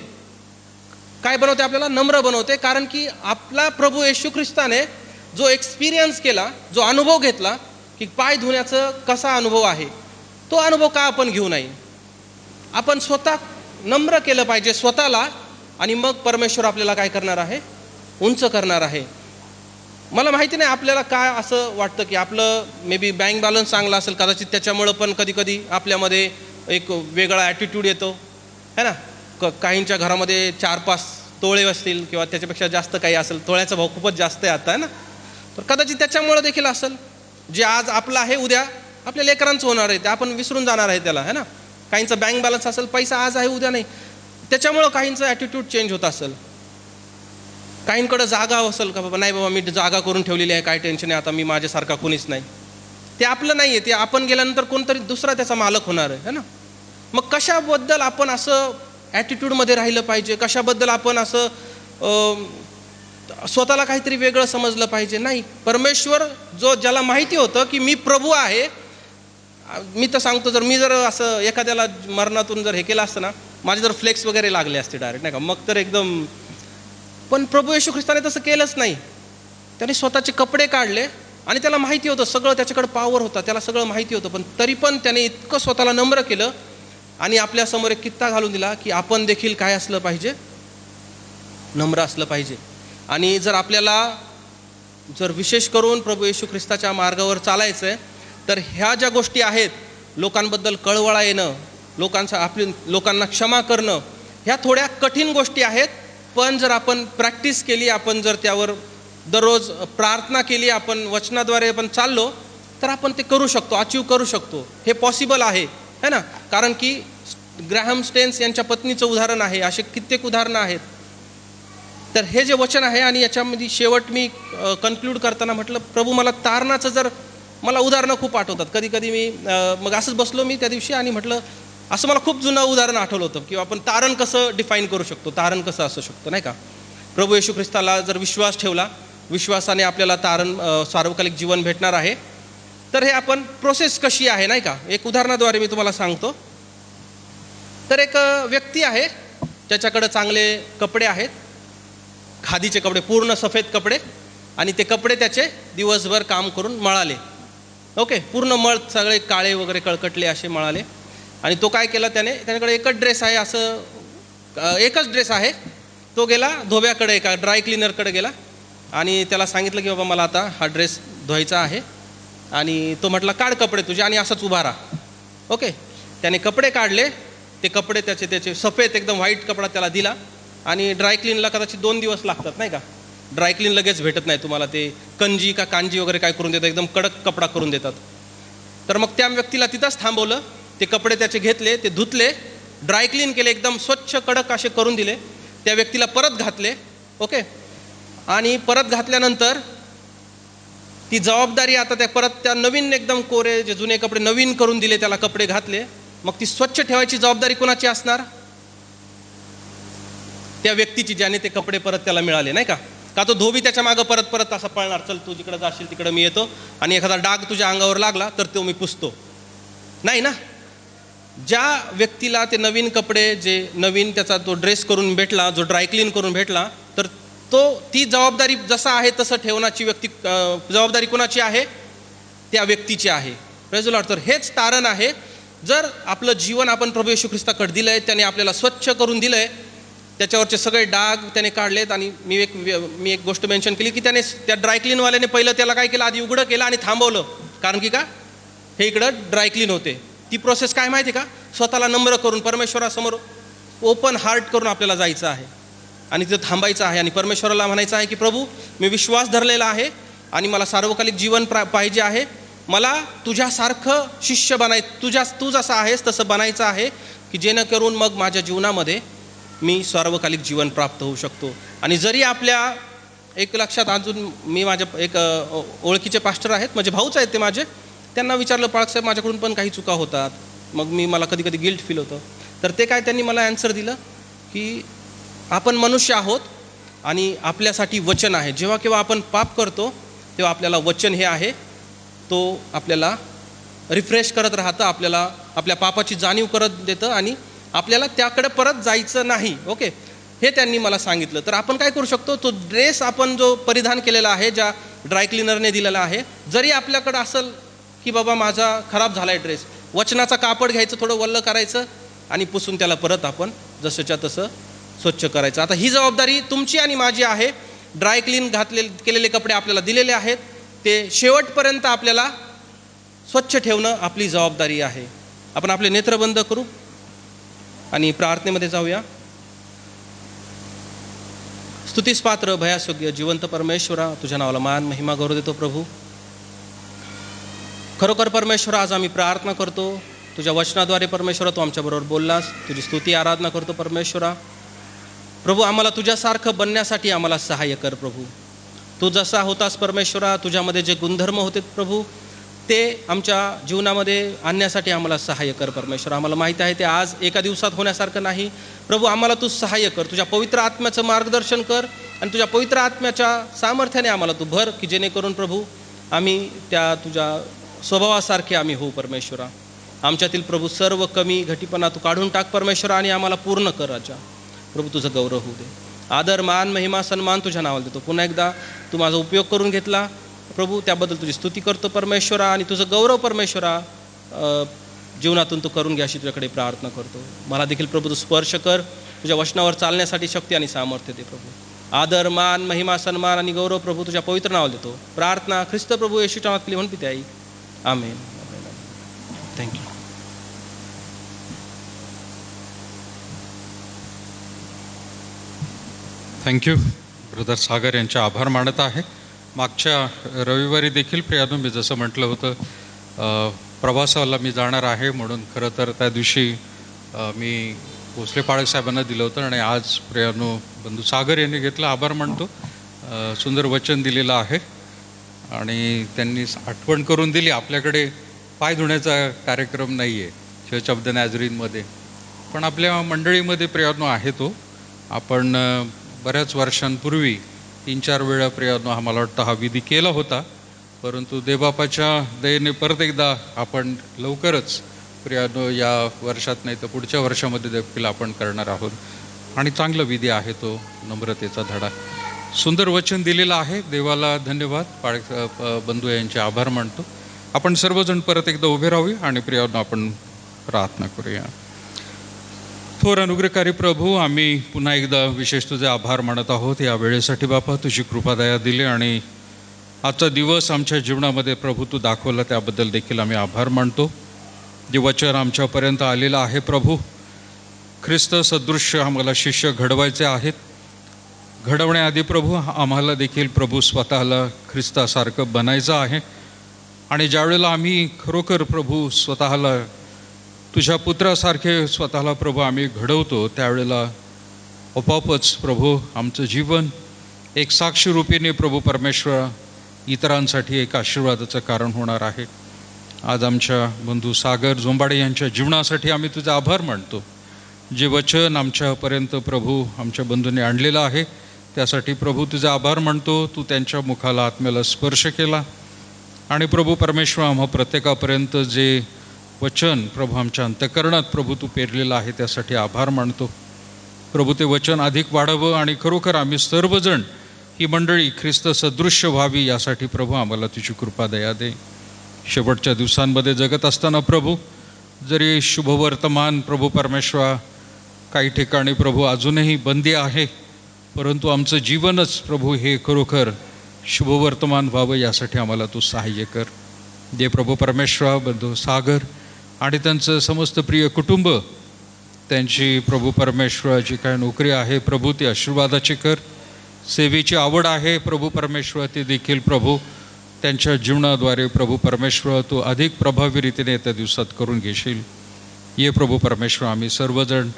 काय बनवते? आपल्याला नम्र बनवते. कारण की आपला प्रभू येशू ख्रिस्ताने जो एक्सपिरियन्स केला, जो अनुभव घेतला की पाय धुण्याचा कसा अनुभव आहे, तो अनुभव का आपण घेऊ नये? आपण स्वतः नम्र केलं पाहिजे स्वतःला, आणि मग परमेश्वर आपल्याला काय करणार आहे, उंच करणार आहे. मला माहिती नाही आपल्याला काय असं वाटतं की आपलं मे बी बँक बॅलन्स चांगला असेल, कदाचित त्याच्यामुळं पण कधी कधी आपल्यामध्ये एक वेगळा ॲटिट्यूड येतो, है ना. काहींच्या घरामध्ये 4-5 तोळे असतील किंवा त्याच्यापेक्षा जास्त काही असेल, तोळ्याचा भाव खूपच जास्त आहे आता, है ना. तर कदाचित त्याच्यामुळं देखील असेल, जे आज आपलं आहे उद्या आपल्या लेकरांचं होणार आहे, ते आपण विसरून जाणार आहे त्याला, है ना. काहींचा बँक बॅलन्स असेल, पैसा आज आहे उद्या नाही, त्याच्यामुळं काहींचं ॲटिट्यूड चेंज होत असेल. काहींकडं जागा असेल का, बाबा नाही बाबा मी जागा करून ठेवलेली आहे, काय टेन्शन आहे, आता मी माझ्यासारखा कोणीच नाही. ते आपलं नाही आहे, ते आपण गेल्यानंतर कोणतरी दुसरा त्याचा मालक होणार आहे, है ना. मग कशाबद्दल आपण असं ॲटिट्यूडमध्ये राहिलं पाहिजे, कशाबद्दल आपण असं स्वतःला काहीतरी वेगळं समजलं पाहिजे? नाही. परमेश्वर ज्याला माहिती होतं की मी प्रभू आहे, मी तर सांगतो, जर असं एखाद्याला मरणातून जर हे केलं असतं ना, माझे जर फ्लेक्स वगैरे लागले असते डायरेक्ट, नाही का, मग तर एकदम. पण प्रभू येशू ख्रिस्ताने तसं केलंच नाही. त्याने स्वतःचे कपडे काढले, आणि त्याला माहिती होतं सगळं, त्याच्याकडे पॉवर होता, त्याला सगळं माहिती होतं, पण तरी पण त्याने इतकं स्वतःला नम्र केलं आणि आपल्यासमोर एक कित्ता घालून दिला की आपण देखील काय असलं पाहिजे, नम्र असलं पाहिजे. आणि जर आपल्याला जर विशेष करून प्रभू येशू ख्रिस्ताच्या मार्गावर चालायचं आहे, तर ह्या ज्या गोष्टी आहेत, लोकांबद्दल कळवळा येणं, लोकांना क्षमा करणं, ह्या थोड्या कठीण गोष्टी आहेत. पण जर आपण प्रॅक्टिस केली, आपण जर त्यावर दररोज प्रार्थना केली, आपण वचनाद्वारे आपण चाललो, तर आपण ते करू शकतो, अचीव्ह करू शकतो. हे पॉसिबल आहे ना. कारण की ग्रॅहम स्टेन्स यांच्या पत्नीचं उदाहरण आहे, असे कित्येक उदाहरणं आहेत. तर हे जे वचन आहे, आणि याच्यामध्ये शेवट मी कन्क्लूड करताना म्हटलं, प्रभू मला तारणाचं जर मला उदाहरणं खूप आठवतात. कधी कधी मी मग असंच बसलो मी त्या दिवशी आणि म्हटलं, असं मला खूप जुनं उदाहरण आठवलं होतं की आपण तारण कसं डिफाईन करू शकतो, तारण कसं असू शकतो, नाही का. प्रभू येशू ख्रिस्ताला जर विश्वास ठेवला, विश्वासाने आपल्याला तारण सार्वकालिक जीवन भेटणार आहे. तर हे आपण प्रोसेस कशी आहे, नाही का. एक उदाहरणाद्वारे मी तुम्हाला सांगतो. तर एक व्यक्ती आहे, त्याच्याकडे चांगले कपडे आहेत, खादीचे कपडे, पूर्ण सफेद कपडे, आणि ते कपडे त्याचे दिवसभर काम करून मळाले. ओके, पूर्ण मळ सगळे काळे वगैरे कळकटले असे मळाले. आणि तो काय केला, त्याच्याकडे एकच ड्रेस आहे, असं एकच ड्रेस आहे. तो गेला धोब्याकडे, एका ड्राय क्लिनरकडे गेला आणि त्याला सांगितलं की बाबा मला आता हा ड्रेस धुवायचा आहे. आणि तो म्हटला काढ कपडे तुझे आणि असंच उभा राहा. ओके, त्याने कपडे काढले, ते कपडे त्याचे सफेद एकदम व्हाईट कपडा त्याला दिला. आणि ड्रायक्लीनला कदाचित 2 दिवस लागतात, नाही का. ड्रायक्लीन लगेच भेटत नाही तुम्हाला, ते कंजी का कांजी वगैरे काय करून देतात, एकदम कडक कपडा करून देतात. तर मग त्या व्यक्तीला तिथंच थांबवलं, ते कपडे त्याचे घेतले, ते धुतले, ड्रायक्लीन केले, एकदम स्वच्छ कडक असे करून दिले, त्या व्यक्तीला परत घातले. ओके, आणि परत घातल्यानंतर ती जबाबदारी आता त्या नवीन एकदम कोरे जे जुने कपडे नवीन करून दिले, त्याला कपडे घातले, मग ती स्वच्छ ठेवायची जबाबदारी कोणाची असणार, त्या व्यक्तीची, ज्याने ते कपडे परत त्याला मिळाले, नाही का. का तो धोबी त्याच्या मागं परत परत असा पळणार, चल तू जिकडे जाशील तिकडे मी येतो, आणि एखादा डाग तुझ्या अंगावर लागला तर तो मी पुसतो, नाही ना. ज्या व्यक्तीला ते नवीन कपडे, जे नवीन त्याचा तो ड्रेस करून भेटला, जो ड्रायक्लीन करून भेटला, तर ती जबाबदारी जसा आहे तसं ठेवण्याची जबाबदारी कोणाची आहे, त्या व्यक्तीची आहे. Praise the Lord. तर हेच तारण आहे. जर आपलं जीवन आपण प्रभू येशू ख्रिस्ताकडे दिलंय, त्याने आपल्याला स्वच्छ करून दिलंय, त्याच्यावरचे सगळे डाग त्याने काढलेत. आणि मी एक गोष्ट मेन्शन केली की त्याने, त्या ड्रायक्लीनवाल्याने पहिलं त्याला काय केलं, आधी उघडं केलं आणि थांबवलं. कारण की का, हे इकडं ड्रायक्लीन होते. ती प्रोसेस काय माहिती का, स्वतःला नम्र करून परमेश्वरासमोर ओपन हार्ट करून आपल्याला जायचं आहे आणि तिथं थांबायचं आहे आणि परमेश्वराला म्हणायचं आहे की प्रभू, मी विश्वास धरलेला आहे आणि मला सार्वकालिक जीवन पाहिजे आहे. मला तुझ्यासारखं शिष्य तू जसा आहेस तसं बनायचं आहे, की जेणेकरून मग माझ्या जीवनामध्ये मी सार्वकालिक जीवन प्राप्त होऊ शकतो. आणि जरी आपल्या एक लक्षात, अजून मी माझ्या एक ओळखीचे पास्टर आहेत, माझे भाऊच आहेत ते माझे, त्यांना विचारलं, पाळकसाहेब माझ्याकडून पण काही चुका होतात, मग मला कधी कधी गिल्ट फील होतं. तर ते काय, त्यांनी मला ॲन्सर दिलं की आपण मनुष्य आहोत आणि आपल्यासाठी वचन आहे. जेव्हा केव्हा आपण पाप करतो तेव्हा आपल्याला वचन हे आहे, तो आपल्याला रिफ्रेश करत राहतं, आपल्याला आपल्या पापाची जाणीव करत देतं आणि आपल्याला त्याकडे परत जायचं नाही. ओके, हे त्यांनी मला सांगितलं. तर आपण काय करू शकतो, तो ड्रेस आपण जो परिधान केलेला आहे, ज्या ड्रायक्लिनरने दिलेला आहे, जरी आपल्याकडं असेल की बाबा माझा खराब झाला आहे ड्रेस, वचनाचा कापड घ्यायचं, थोडं वल्ल करायचं आणि पुसून त्याला परत आपण जसंच्या तसं स्वच्छ करायचं. आता ही जबाबदारी तुमची आणि माझी आहे. ड्रायक्लीन केलेले कपडे आपल्याला दिलेले आहेत, ते शेवटपर्यंत आपल्याला स्वच्छ ठेवणं आपली जबाबदारी आहे. आपण आपले नेत्र बंद करू आणि प्रार्थनेमध्ये जाऊया. स्तुतीस पात्र, भयासोग्य, जिवंत परमेश्वरा, तुझ्या नावाला मान महिमा गौरव देतो प्रभू. खरोखर परमेश्वरा, आज आम्ही प्रार्थना करतो, तुझ्या वचनाद्वारे परमेश्वरा तू आमच्याबरोबर बोललास, तुझी स्तुती आराधना करतो परमेश्वरा. प्रभू, आम्हाला तुझ्यासारखं बनण्यासाठी आम्हाला सहाय्य कर प्रभू. तू जसा होतास परमेश्वरा, तुझ्यामध्ये जे गुणधर्म होते प्रभू, ते आमच्या जीवनामध्ये आणण्यासाठी आम्हाला सहाय्य कर परमेश्वरा. आम्हाला माहीत आहे ते आज एका दिवसात होण्यासारखं नाही प्रभू. आम्हाला तू सहाय्य कर, तुझ्या पवित्र आत्म्याचं मार्गदर्शन कर आणि तुझ्या पवित्र आत्म्याच्या सामर्थ्याने आम्हाला तू भर, की जेणेकरून प्रभू आम्ही त्या तुझ्या स्वभावासारखे आम्ही होऊ परमेश्वरा. आमच्यातील प्रभू सर्व कमी घटीपणा तू काढून टाक परमेश्वरा आणि आम्हाला पूर्ण कर राजा. प्रभू, तुझं गौरव होऊ दे. आदर, मान, महिमा, सन्मान तुझ्या नावाला देतो. पुन्हा एकदा तू माझा उपयोग करून घेतला प्रभू त्याबद्दल तुझी स्तुती करतो परमेश्वरा, आणि तुझं गौरव परमेश्वरा जीवनातून तू करून घ्या अशी तुझ्याकडे प्रार्थना करतो. मला देखील प्रभू तू स्पर्श कर, तुझ्या वचनावर चालण्यासाठी शक्ती आणि सामर्थ्य दे प्रभू. आदर, मान, महिमा, सन्मान आणि गौरव प्रभू तुझ्या पवित्र नावाला देतो. प्रार्थना ख्रिस्त प्रभू येशूच्या नावात म्हणून पिते आई, आमेन. थँक्यू. थँक्यू. ब्रदर सागर यांचे आभार मानत आहे. मागच्या रविवारी देखील प्रियानो मी जसं म्हटलं होतं प्रवासाला मी जाणार आहे म्हणून खरं तर त्या दिवशी मी भोसले पाळक साहेबांना दिलं होतं, आणि आज प्रियानो बंधू सागर यांनी घेतलं. आभार मानतो. सुंदर वचन दिलेलं आहे आणि त्यांनी आठवण करून दिली. आपल्याकडे पाय धुण्याचा कार्यक्रम नाही आहे चर्च ऑफ द नॅझरीनमध्ये, पण आपल्या मंडळीमध्ये प्रियानो आहे तो. आपण बऱ्याच वर्षांपूर्वी 3-4 वेळा प्रियानो हा मला वाटतं हा विधी केला होता, परंतु देवबापाच्या दयेने परत एकदा आपण लवकरच प्रियानो या वर्षात नाही तर पुढच्या वर्षामध्ये देखील आपण करणार आहोत. आणि चांगला विधी आहे तो, नम्रतेचा धडा. सुंदर वचन दिलेलं आहे. देवाला धन्यवाद. पाळक बंधू यांचे आभार मानतो. आपण सर्वजण परत एकदा उभे राहूया आणि प्रियानो आपण प्रार्थना करूया. थोर अनुग्रहकारी प्रभू, आम्ही पुन्हा एकदा विशेष तुझे आभार मानत आहोत या वेळेसाठी. बापा, तुझी कृपा दया दिली आणि आजचा दिवस आमच्या जीवनामध्ये प्रभू तू दाखवला, त्याबद्दल देखील आम्ही आभार मानतो. जे वचन आमच्यापर्यंत आलेलं आहे प्रभू, ख्रिस्त सदृश्य आम्हाला शिष्य घडवायचे आहेत. घडवण्याआधी प्रभू आम्हाला देखील प्रभू स्वतःला ख्रिस्तासारखं बनायचं आहे. आणि ज्यावेळेला आम्ही खरोखर प्रभू स्वतःला तुझ्या पुत्रासारखे स्वतःला प्रभू आम्ही घडवतो, त्यावेळेला आपोआपच प्रभू आमचं जीवन एक साक्षीरूपीने प्रभू परमेश्वर इतरांसाठी एक आशीर्वादाचं कारण होणार आहे. आज आमच्या बंधू सागर जोंबाडे यांच्या जीवनासाठी आम्ही तुझे आभार मानतो. जे वचन आमच्यापर्यंत प्रभू आमच्या बंधूंनी आणलेलं आहे त्यासाठी प्रभू तुझे आभार मानतो. तू त्यांच्या मुखाला आत्म्याला स्पर्श केला आणि प्रभू परमेश्वर आम्हा प्रत्येकापर्यंत जे वचन प्रभू आमच्या अंतःकरणात प्रभू तू पेरलेलं आहे त्यासाठी आभार मानतो. प्रभू ते वचन अधिक वाढावं आणि खरोखर आम्ही सर्वजण ही मंडळी ख्रिस्त सदृश्य व्हावी यासाठी प्रभू आम्हाला तुझी कृपा दया दे. शेवटच्या दिवसांमध्ये जगत असताना प्रभू, जरी शुभवर्तमान प्रभू परमेश्वर काही ठिकाणी प्रभू अजूनही बंदी आहे, परंतु आमचं जीवनच प्रभू हे खरोखर शुभवर्तमान व्हावं यासाठी आम्हाला तू सहाय्य कर. जे प्रभू परमेश्वर बंधू सागर आणि त्यांचं समस्त प्रिय कुटुंब, त्यांची प्रभू परमेश्वर जी काय नोकरी आहे प्रभू ती आशीर्वादाची कर. सेवेची आवड आहे प्रभू परमेश्वर, ती देखील प्रभू त्यांच्या जीवनाद्वारे प्रभू परमेश्वर तू अधिक प्रभावी रीतीने येत्या दिवसात करून घेशील. ये प्रभू परमेश्वर, आम्ही सर्वजण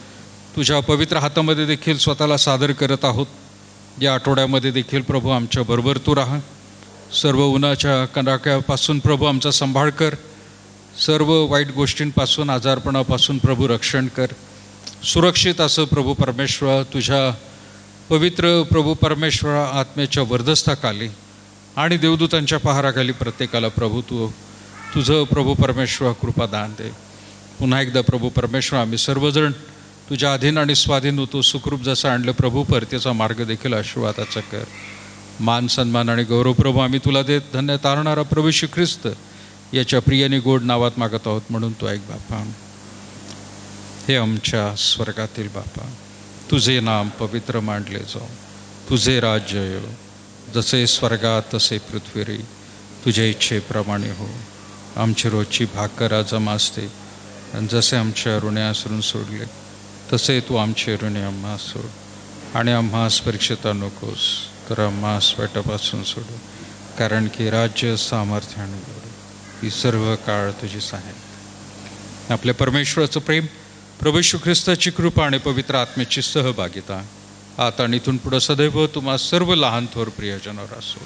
तुझ्या पवित्र हातामध्ये देखील स्वतःला सादर करत आहोत. या आठवड्यामध्ये देखील प्रभू आमच्याबरोबर तू राहा. सर्व उन्हाच्या कडाक्यापासून प्रभू आमचा सांभाळ कर. सर्व वाईट गोष्टींपासून, आजारपणापासून प्रभू रक्षण कर. सुरक्षित असं प्रभू परमेश्वर तुझ्या पवित्र प्रभू परमेश्वर आत्म्याच्या वर्धस्थाखाली आणि देवदूतांच्या पहाराखाली प्रत्येकाला प्रभू तू तुझं प्रभू परमेश्वर कृपादान दे. पुन्हा एकदा प्रभू परमेश्वर आम्ही सर्वजण तुझ्या अधीन आणि स्वाधीन होतो. सुखरूप जसं आणलं प्रभू, परतीचा मार्ग देखील आशीर्वादाचा कर. मान, सन्मान आणि गौरव प्रभू आम्ही तुला देत धन्य तारणारा प्रभू श्री ख्रिस्त याच्या प्रियाने गोड नावात मागत आहोत म्हणून तू ऐक बापा. हे आमच्या स्वर्गातील बापा, तुझे नाम पवित्र मानले जाओ. तुझे राज्य येऊ, जसे स्वर्गात तसे पृथ्वीरी. तुझ्या इच्छेप्रमाणे हो. आमची रोजची भाकर आज असते, आणि जसे आमच्या ऋणे आसरून सोडले तसे तू आमचे ऋणे आम्हा सोड. आणि आम्हास परीक्षिता नकोस, तर आम्हास वाईटापासून सोडू. कारण की राज्य, सामर्थ्य आणि गौरव ही सर्व काळ तुझी आहे. आपल्या परमेश्वराचं प्रेम, प्रभू येशू ख्रिस्ताची कृपा आणि पवित्र आत्म्याची सहभागिता आता आणि इथून पुढं सदैव तुम्हा सर्व लहान थोर प्रियजनावर असो.